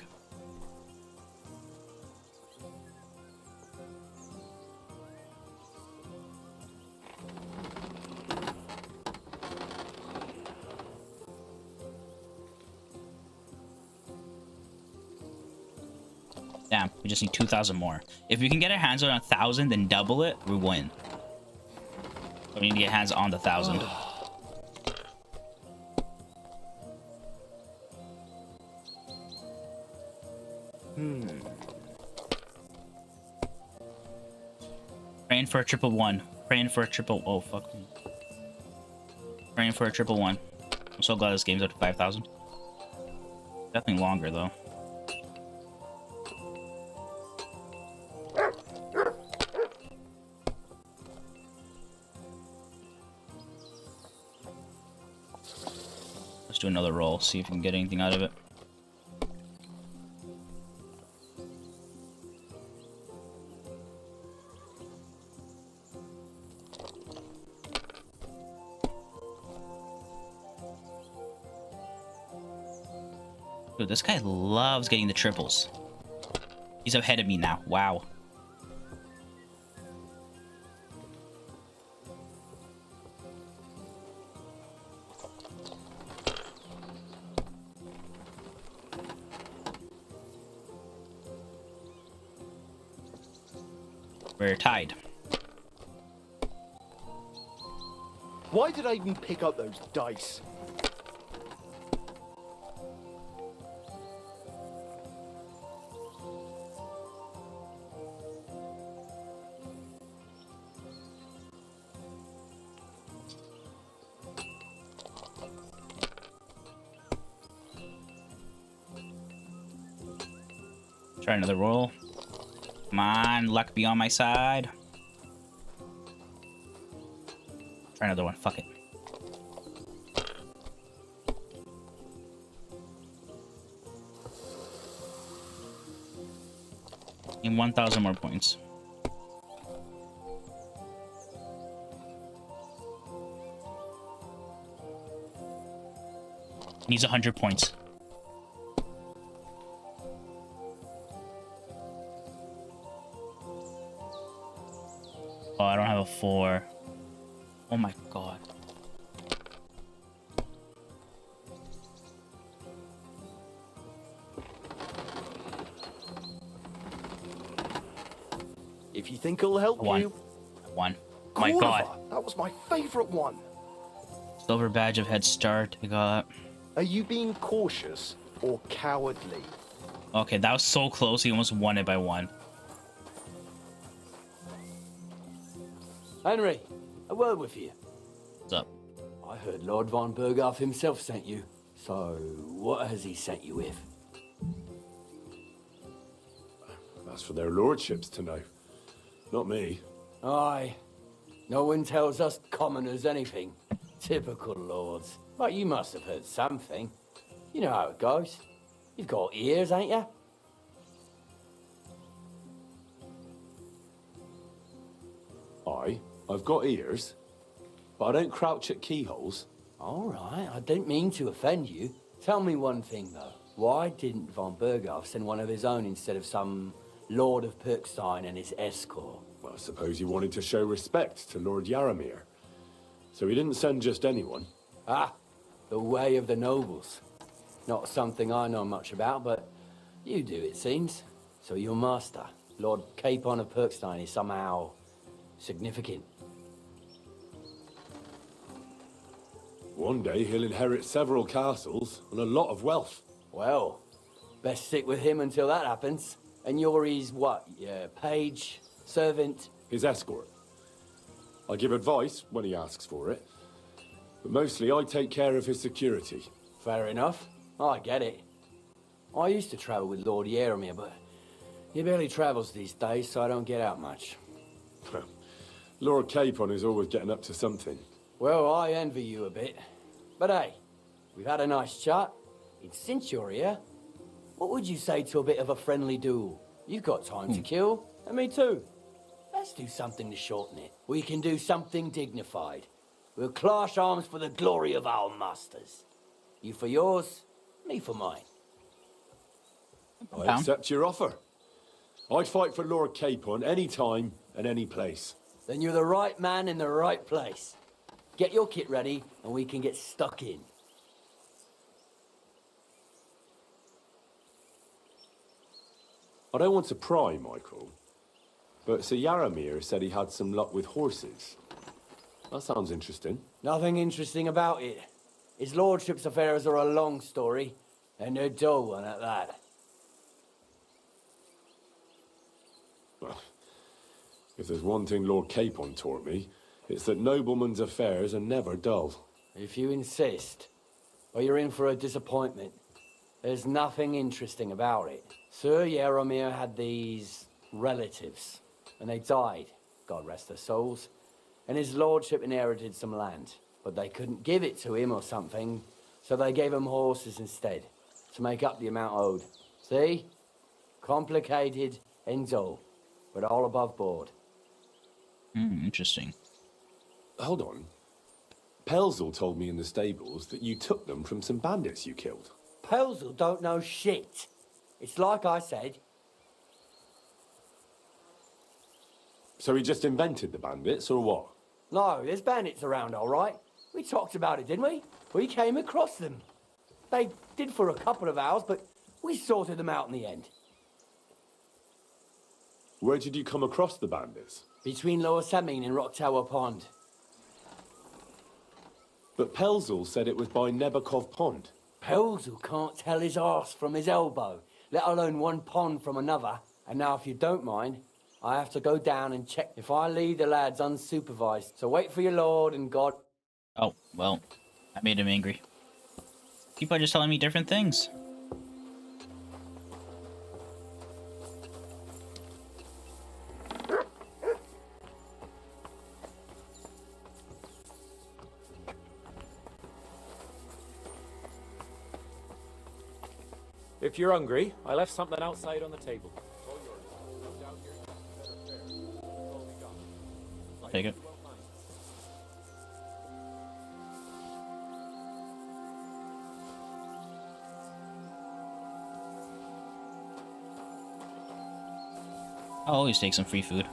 [SPEAKER 1] Damn, we just need 2,000 more. If we can get our hands on 1,000, then double it, we win. But we need to get hands on the 1,000. Praying for a triple one. Praying for a triple. Oh, fuck me. Praying for a triple one. I'm so glad this game's up to 5,000. Definitely longer, though. Let's do another roll, see if we can get anything out of it. Dude, this guy loves getting the triples. He's ahead of me now. Wow. We're tied.
[SPEAKER 3] Why did I even pick up those dice?
[SPEAKER 1] Try another roll. Come on, luck be on my side. Try another one. Fuck it. Need 1,000 more points. Needs 100 points. Oh, I don't have a 4. Oh my god.
[SPEAKER 3] If you think it'll help
[SPEAKER 1] One.
[SPEAKER 3] you.
[SPEAKER 1] One. My
[SPEAKER 3] Cordover,
[SPEAKER 1] god.
[SPEAKER 3] that was my favorite one.
[SPEAKER 1] Silver badge of head start. I got.
[SPEAKER 3] Are you being cautious or cowardly?
[SPEAKER 1] Okay, that was so close. He almost won it by 1.
[SPEAKER 5] Henry, a word with you.
[SPEAKER 1] What's up?
[SPEAKER 5] I heard Lord von Berghoff himself sent you. So, what has he sent you with?
[SPEAKER 2] That's for their lordships to know. Not me.
[SPEAKER 5] Aye. No one tells us commoners anything. Typical lords. But you must have heard something. You know how it goes. You've got ears, ain't you?
[SPEAKER 2] I've got ears, but I don't crouch at keyholes.
[SPEAKER 5] All right, I didn't mean to offend you. Tell me one thing, though. Why didn't von Berghoff send one of his own instead of some Lord of Pirkstein and his escort?
[SPEAKER 2] Well, I suppose he wanted to show respect to Lord Yaramir. So he didn't send just anyone.
[SPEAKER 5] Ah, the way of the nobles. Not something I know much about, but you do, it seems. So your master, Lord Capon of Pirkstein, is somehow significant.
[SPEAKER 2] One day he'll inherit several castles and a lot of wealth.
[SPEAKER 5] Well, best stick with him until that happens. And you're his what? Yeah, page, servant?
[SPEAKER 2] His escort. I give advice when he asks for it, but mostly I take care of his security.
[SPEAKER 5] Fair enough. I get it. I used to travel with Lord Yarin, but he barely travels these days, so I don't get out much.
[SPEAKER 2] Lord Capon is always getting up to something.
[SPEAKER 5] Well, I envy you a bit. But hey, we've had a nice chat. And since you're here, what would you say to a bit of a friendly duel? You've got time to kill, and me too. Let's do something to shorten it. We can do something dignified. We'll clash arms for the glory of our masters. You for yours, me for mine.
[SPEAKER 2] I accept your offer. I'd fight for Lord Capon any time and any place.
[SPEAKER 5] Then you're the right man in the right place. Get your kit ready, and we can get stuck in.
[SPEAKER 2] I don't want to pry, Michael, but Sir Yaramir said he had some luck with horses. That sounds interesting.
[SPEAKER 5] Nothing interesting about it. His lordship's affairs are a long story, and a dull one at that.
[SPEAKER 2] Well, if there's one thing Lord Capon taught me, it's that noblemen's affairs are never dull.
[SPEAKER 5] If you insist, well, you're in for a disappointment. There's nothing interesting about it. Sir Yaramir had these relatives, and they died, God rest their souls, and his lordship inherited some land, but they couldn't give it to him or something, so they gave him horses instead, to make up the amount owed. See? Complicated and dull, but all above board.
[SPEAKER 1] Interesting.
[SPEAKER 2] Hold on. Pelzel told me in the stables that you took them from some bandits you killed.
[SPEAKER 5] Pelzel don't know shit. It's like I said.
[SPEAKER 2] So he just invented the bandits, or what?
[SPEAKER 5] No, there's bandits around, all right. We talked about it, didn't we? We came across them. They did for a couple of hours, but we sorted them out in the end.
[SPEAKER 2] Where did you come across the bandits?
[SPEAKER 5] Between Lower Samin and Rock Tower Pond.
[SPEAKER 2] But Pelzel said it was by Nebakov Pond.
[SPEAKER 5] Pelzel can't tell his arse from his elbow, let alone one pond from another. And now, if you don't mind, I have to go down and check if I leave the lads unsupervised. So wait for your lord and God.
[SPEAKER 1] Oh, well, I made him angry. People are just telling me different things.
[SPEAKER 4] If you're hungry, I left something outside on the table.
[SPEAKER 1] I'll take it. I'll always take some free food.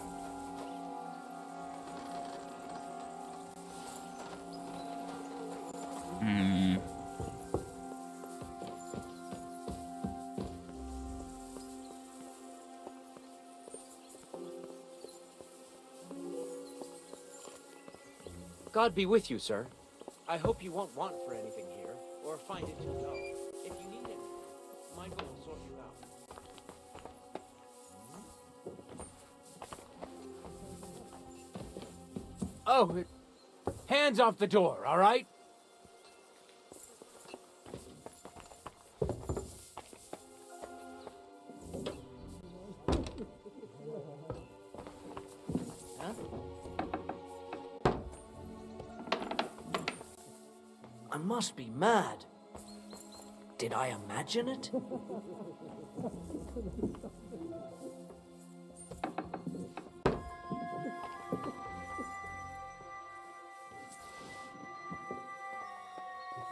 [SPEAKER 10] God be with you, sir. I hope you won't want for anything here, or find it too dull. If you need anything, Michael will sort you out.
[SPEAKER 7] Oh, hands off the door, all right?
[SPEAKER 10] I must be mad. Did I imagine it?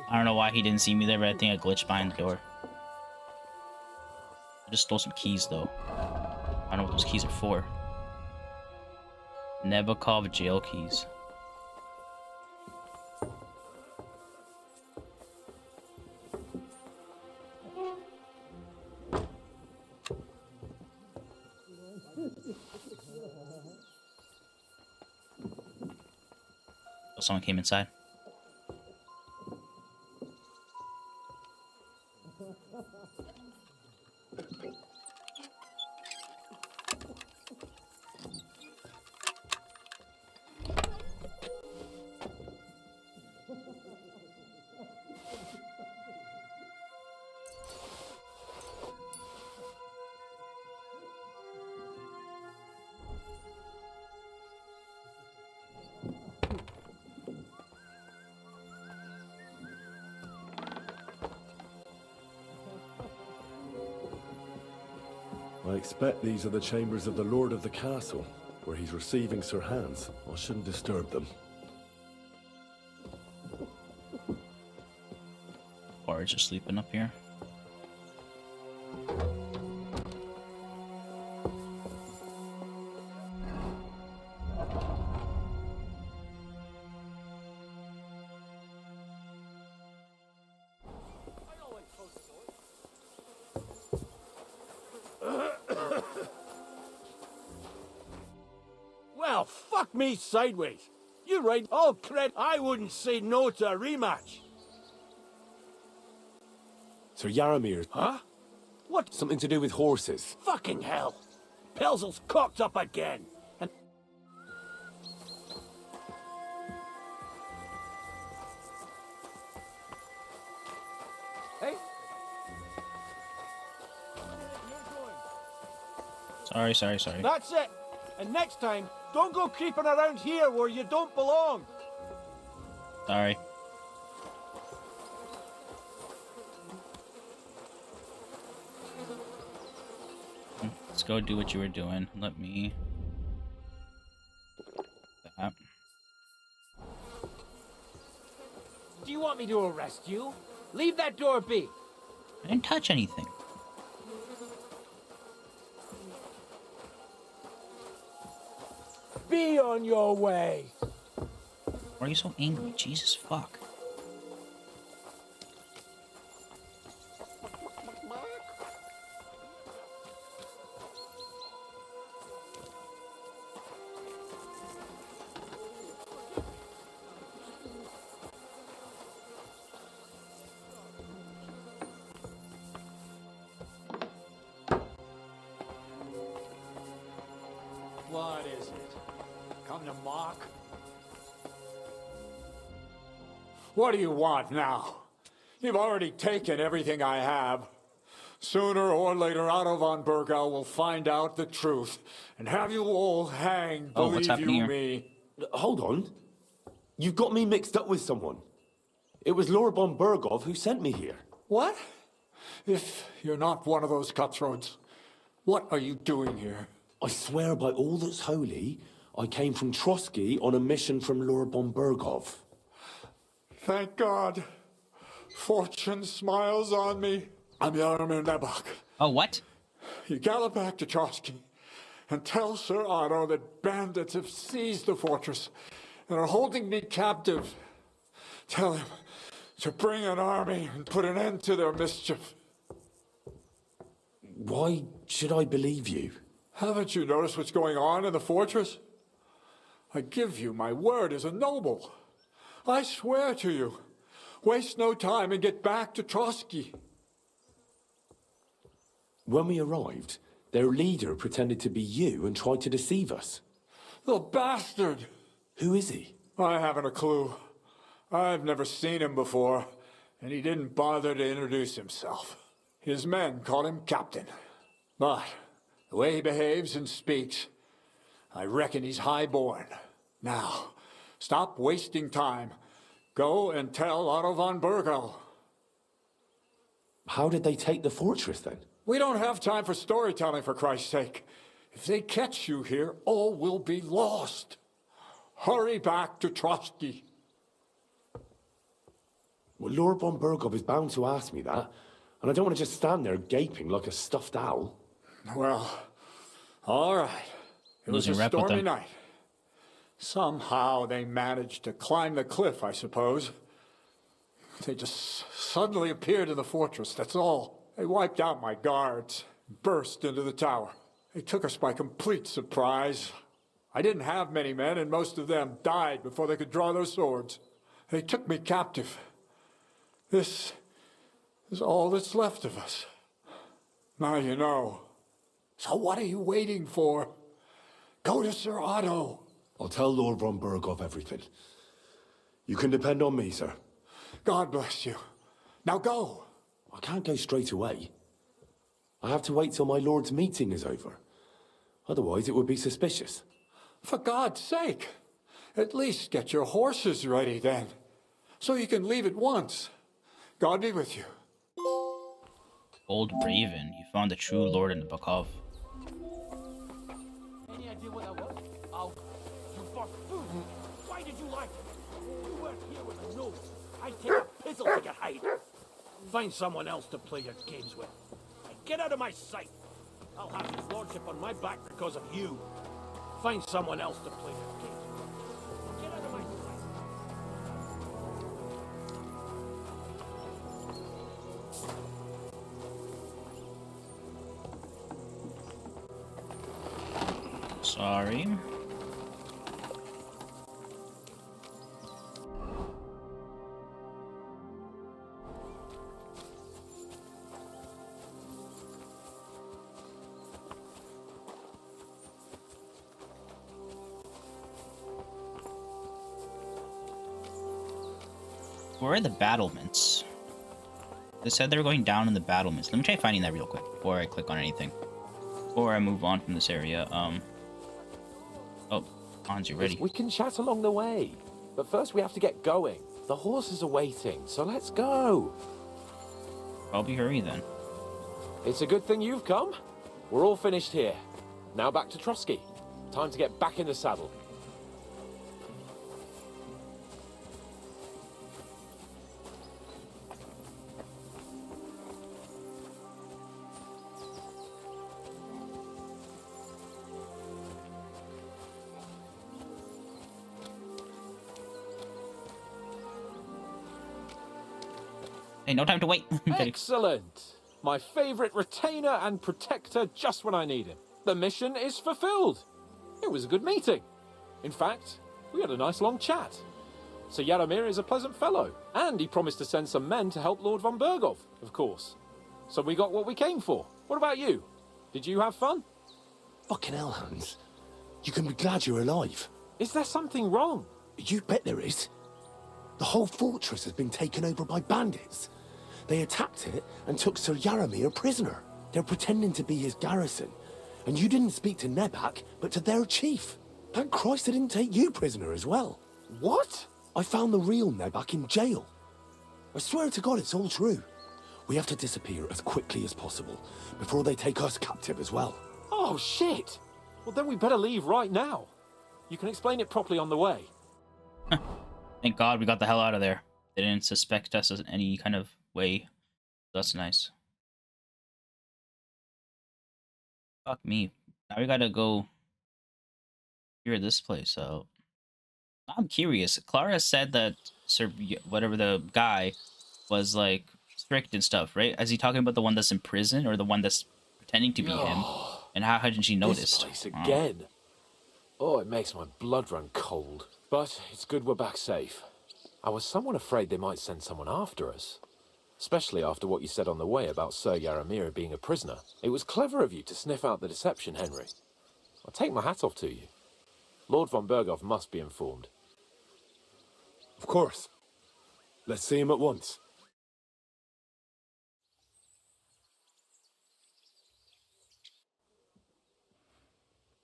[SPEAKER 1] I don't know why he didn't see me there, but I think I glitched behind the door. I just stole some keys, though. I don't know what those keys are for. Nebakov jail keys. Oh, someone came inside.
[SPEAKER 2] expect these are the chambers of the Lord of the Castle, where he's receiving Sir Hans. I shouldn't disturb them.
[SPEAKER 1] Bards are sleeping up here.
[SPEAKER 11] Well, fuck me sideways. You're right. All cred. I wouldn't say no to a rematch.
[SPEAKER 2] Sir Yaramir,
[SPEAKER 11] Huh? What?
[SPEAKER 2] something to do with horses.
[SPEAKER 11] Fucking hell. Pelzel's cocked up again. And hey.
[SPEAKER 1] Sorry.
[SPEAKER 11] That's it. And next time, don't go creeping around here where you don't belong.
[SPEAKER 1] Sorry. Let's go do what you were doing. Let me... That.
[SPEAKER 10] Do you want me to arrest you? Leave that door be.
[SPEAKER 1] I didn't touch anything.
[SPEAKER 11] Be on your way.
[SPEAKER 1] Why are you so angry? Jesus fuck.
[SPEAKER 12] What is it? Come to mock? What do you want now? You've already taken everything I have. Sooner or later, Otto von Bergau will find out the truth and have you all hanged,
[SPEAKER 1] Oh, what's
[SPEAKER 12] believe
[SPEAKER 1] happening
[SPEAKER 12] you
[SPEAKER 1] here?
[SPEAKER 12] me.
[SPEAKER 2] Hold on. You've got me mixed up with someone. It was Lord von Bergov who sent me here.
[SPEAKER 12] What? If you're not one of those cutthroats, what are you doing here?
[SPEAKER 2] I swear by all that's holy, I came from Trotsky on a mission from Lord von Bergov.
[SPEAKER 12] Thank God. Fortune smiles on me. I'm Yarin Nebach.
[SPEAKER 1] Oh, what?
[SPEAKER 12] You gallop back to Trotsky and tell Sir Otto that bandits have seized the fortress and are holding me captive. Tell him to bring an army and put an end to their mischief.
[SPEAKER 2] Why should I believe you?
[SPEAKER 12] Haven't you noticed what's going on in the fortress? I give you my word as a noble. I swear to you, waste no time and get back to Trotsky.
[SPEAKER 2] When we arrived, their leader pretended to be you and tried to deceive us.
[SPEAKER 12] The bastard!
[SPEAKER 2] Who is he?
[SPEAKER 12] I haven't a clue. I've never seen him before, and he didn't bother to introduce himself. His men call him Captain. But the way he behaves and speaks, I reckon he's high-born. Now, stop wasting time. Go and tell Otto von Bergau.
[SPEAKER 2] How did they take the fortress then?
[SPEAKER 12] We don't have time for storytelling, for Christ's sake. If they catch you here, all will be lost. Hurry back to Trotsky.
[SPEAKER 2] Well, Lord von Bergov is bound to ask me that, and I don't want to just stand there gaping like a stuffed owl.
[SPEAKER 12] Well, all right. It was a
[SPEAKER 1] Losing rep with
[SPEAKER 12] stormy
[SPEAKER 1] them.
[SPEAKER 12] night. Somehow they managed to climb the cliff, I suppose. They just suddenly appeared in the fortress, that's all. They wiped out my guards, burst into the tower. They took us by complete surprise. I didn't have many men, and most of them died before they could draw their swords. They took me captive. This is all that's left of us. Now you know. So what are you waiting for? Go to Sir Otto.
[SPEAKER 2] I'll tell Lord von Bergov everything. You can depend on me, sir.
[SPEAKER 12] God bless you. Now go.
[SPEAKER 2] I can't go straight away. I have to wait till my lord's meeting is over. Otherwise, it would be suspicious.
[SPEAKER 12] For God's sake, at least get your horses ready then, so you can leave at once. God be with you.
[SPEAKER 1] Old Raven, you found the true Lord in the Bakov.
[SPEAKER 11] What? You work here with a nose. I take a pizzle to get hide. Find someone else to play your games with. And get out of my sight. I'll have his lordship on my back because of you. Find someone else to play your games with. Get out of my sight.
[SPEAKER 1] Sorry. Where are the battlements? They said they were going down in the battlements. Let me try finding that real quick before I click on anything. Before I move on from this area. Oh, Hans, you ready?
[SPEAKER 4] We can chat along the way. But first we have to get going. The horses are waiting, so let's go.
[SPEAKER 1] Probably hurry then.
[SPEAKER 4] It's a good thing you've come. We're all finished here. Now back to Trotsky. Time to get back in the saddle.
[SPEAKER 1] Hey, no time to wait.
[SPEAKER 4] Excellent. My favorite retainer and protector just when I need him. The mission is fulfilled. It was a good meeting. In fact, we had a nice long chat. Sir Yaramir is a pleasant fellow, and he promised to send some men to help Lord von Bergov, of course. So we got what we came for. What about you? Did you have fun?
[SPEAKER 2] Fucking hell, Hans. You can be glad you're alive.
[SPEAKER 4] Is there something wrong?
[SPEAKER 2] You bet there is. The whole fortress has been taken over by bandits. They attacked it and took Sir Yaramir prisoner. They're pretending to be his garrison. And you didn't speak to Nebak, but to their chief. Thank Christ they didn't take you prisoner as well.
[SPEAKER 4] What?
[SPEAKER 2] I found the real Nebak in jail. I swear to God it's all true. We have to disappear as quickly as possible before they take us captive as well.
[SPEAKER 4] Oh, shit. Well, then we better leave right now. You can explain it properly on the way.
[SPEAKER 1] Thank God we got the hell out of there. They didn't suspect us in any kind of way. That's nice. Fuck me. Now we gotta go figure this place out. I'm curious. Clara said that Sir, whatever the guy, was like strict and stuff, right? Is he talking about the one that's in prison or the one that's pretending to be him? And how hadn't she noticed?
[SPEAKER 4] This place again. Oh, it makes my blood run cold. But it's good we're back safe. I was somewhat afraid they might send someone after us. Especially after what you said on the way about Sir Yaramir being a prisoner. It was clever of you to sniff out the deception, Henry. I'll take my hat off to you. Lord von Bergov must be informed.
[SPEAKER 2] Of course. Let's see him at once.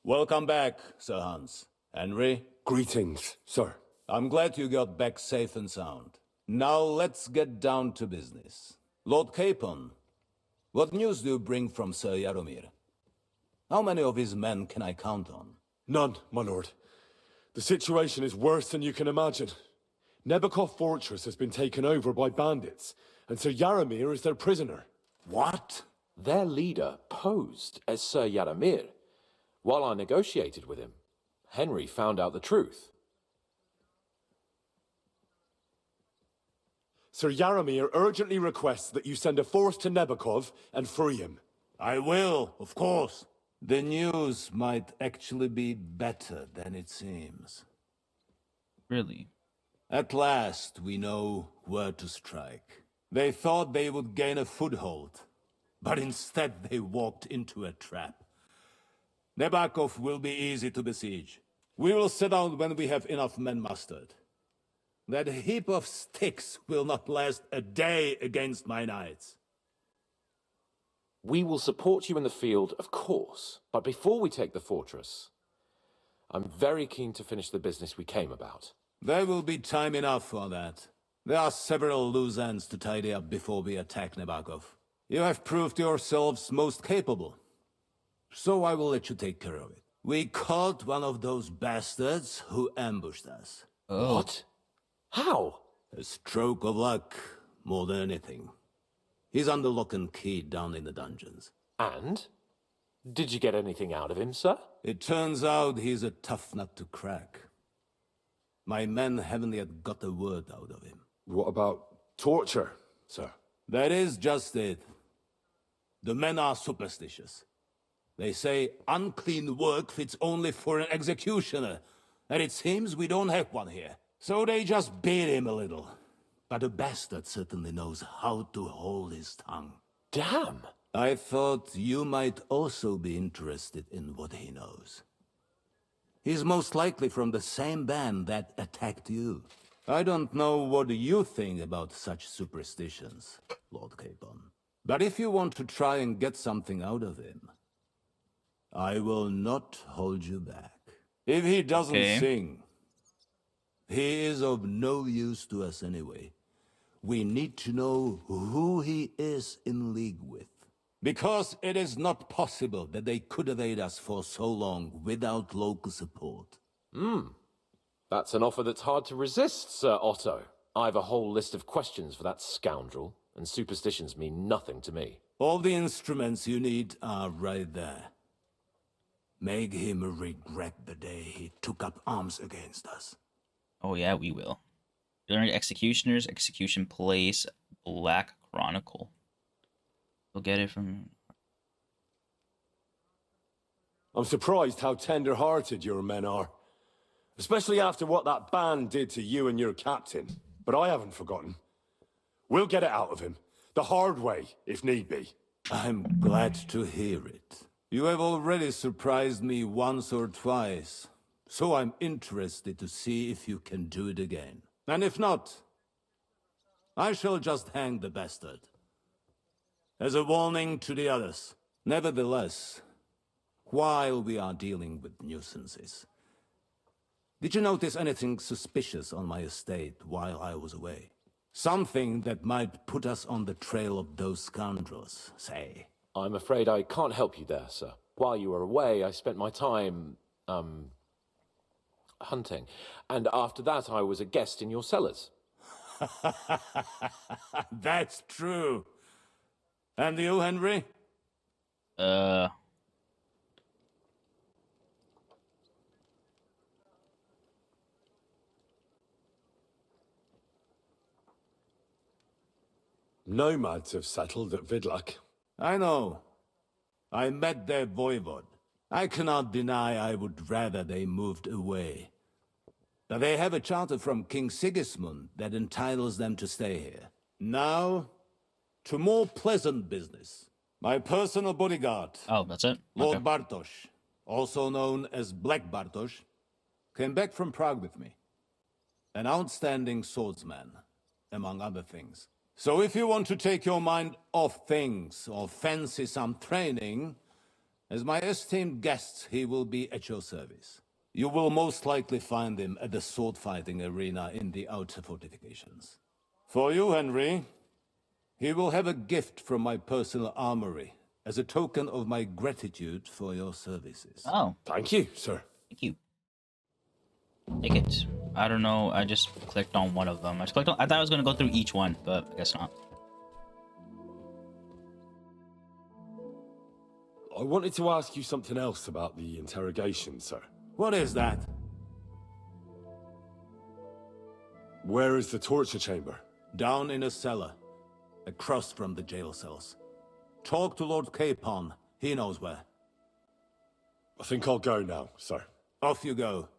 [SPEAKER 13] Welcome back, Sir Hans. Henry?
[SPEAKER 2] Greetings, sir.
[SPEAKER 13] I'm glad you got back safe and sound. Now let's get down to business. Lord Capon, what news do you bring from Sir Yaramir? How many of his men can I count on?
[SPEAKER 2] None, my lord. The situation is worse than you can imagine. Nebakov Fortress has been taken over by bandits, and Sir Yaramir is their prisoner.
[SPEAKER 13] What?
[SPEAKER 4] Their leader posed as Sir Yaramir. While I negotiated with him, Henry found out the truth.
[SPEAKER 2] Sir Yaramir urgently requests that you send a force to Nebakov and free him.
[SPEAKER 13] I will, of course. The news might actually be better than it seems.
[SPEAKER 1] Really?
[SPEAKER 13] At last, we know where to strike. They thought they would gain a foothold, but instead they walked into a trap. Nebakov will be easy to besiege. We will set out when we have enough men mustered. That heap of sticks will not last a day against my knights.
[SPEAKER 4] We will support you in the field, of course, but before we take the fortress, I'm very keen to finish the business we came about.
[SPEAKER 13] There will be time enough for that. There are several loose ends to tidy up before we attack Nebakov. You have proved yourselves most capable. So I will let you take care of it. We caught one of those bastards who ambushed us.
[SPEAKER 1] Oh.
[SPEAKER 4] What? How?
[SPEAKER 13] A stroke of luck, more than anything. He's under lock and key down in the dungeons.
[SPEAKER 4] And? Did you get anything out of him, sir?
[SPEAKER 13] It turns out he's a tough nut to crack. My men haven't yet got a word out of him.
[SPEAKER 2] What about torture, sir?
[SPEAKER 13] That is just it. The men are superstitious. They say unclean work fits only for an executioner, and it seems we don't have one here. So they just beat him a little. But the bastard certainly knows how to hold his tongue.
[SPEAKER 4] Damn!
[SPEAKER 13] I thought you might also be interested in what he knows. He's most likely from the same band that attacked you. I don't know what you think about such superstitions, Lord Capon. But if you want to try and get something out of him, I will not hold you back. If he doesn't sing, he is of no use to us anyway. We need to know who he is in league with. Because it is not possible that they could evade us for so long without local support.
[SPEAKER 4] That's an offer that's hard to resist, Sir Otto. I've a whole list of questions for that scoundrel, and superstitions mean nothing to me.
[SPEAKER 13] All the instruments you need are right there. Make him regret the day he took up arms against us.
[SPEAKER 1] Oh yeah, we will. During executioners, execution place, Black Chronicle. We'll get it from...
[SPEAKER 2] I'm surprised how tender-hearted your men are. Especially after what that band did to you and your captain. But I haven't forgotten. We'll get it out of him. The hard way, if need be.
[SPEAKER 13] I'm glad to hear it. You have already surprised me once or twice. So I'm interested to see if you can do it again. And if not, I shall just hang the bastard. As a warning to the others. Nevertheless, while we are dealing with nuisances, did you notice anything suspicious on my estate while I was away? Something that might put us on the trail of those scoundrels, say.
[SPEAKER 4] I'm afraid I can't help you there, sir. While you were away, I spent my time, hunting. And after that, I was a guest in your cellars.
[SPEAKER 13] That's true. And you, Henry?
[SPEAKER 2] Nomads have settled at Vidlak.
[SPEAKER 13] I know. I met their voivod. I cannot deny I would rather they moved away. But they have a charter from King Sigismund that entitles them to stay here. Now, to more pleasant business. My personal bodyguard.
[SPEAKER 1] Oh, that's it?
[SPEAKER 13] Lord
[SPEAKER 1] Okay.
[SPEAKER 13] Bartosz, also known as Black Bartosz, came back from Prague with me. An outstanding swordsman, among other things. So if you want to take your mind off things or fancy some training, as my esteemed guest, he will be at your service. You will most likely find him at the sword-fighting arena in the outer fortifications. For you, Henry, he will have a gift from my personal armory as a token of my gratitude for your services.
[SPEAKER 1] Oh.
[SPEAKER 2] Thank you, sir.
[SPEAKER 1] Thank you. Take it. I don't know. I just clicked on one of them. I thought I was going to go through each one, but I guess not.
[SPEAKER 2] I wanted to ask you something else about the interrogation, sir.
[SPEAKER 13] What is that?
[SPEAKER 2] Where is the torture chamber?
[SPEAKER 13] Down in a cellar, across from the jail cells. Talk to Lord Capon. He knows where.
[SPEAKER 2] I think I'll go now, sir.
[SPEAKER 13] Off you go.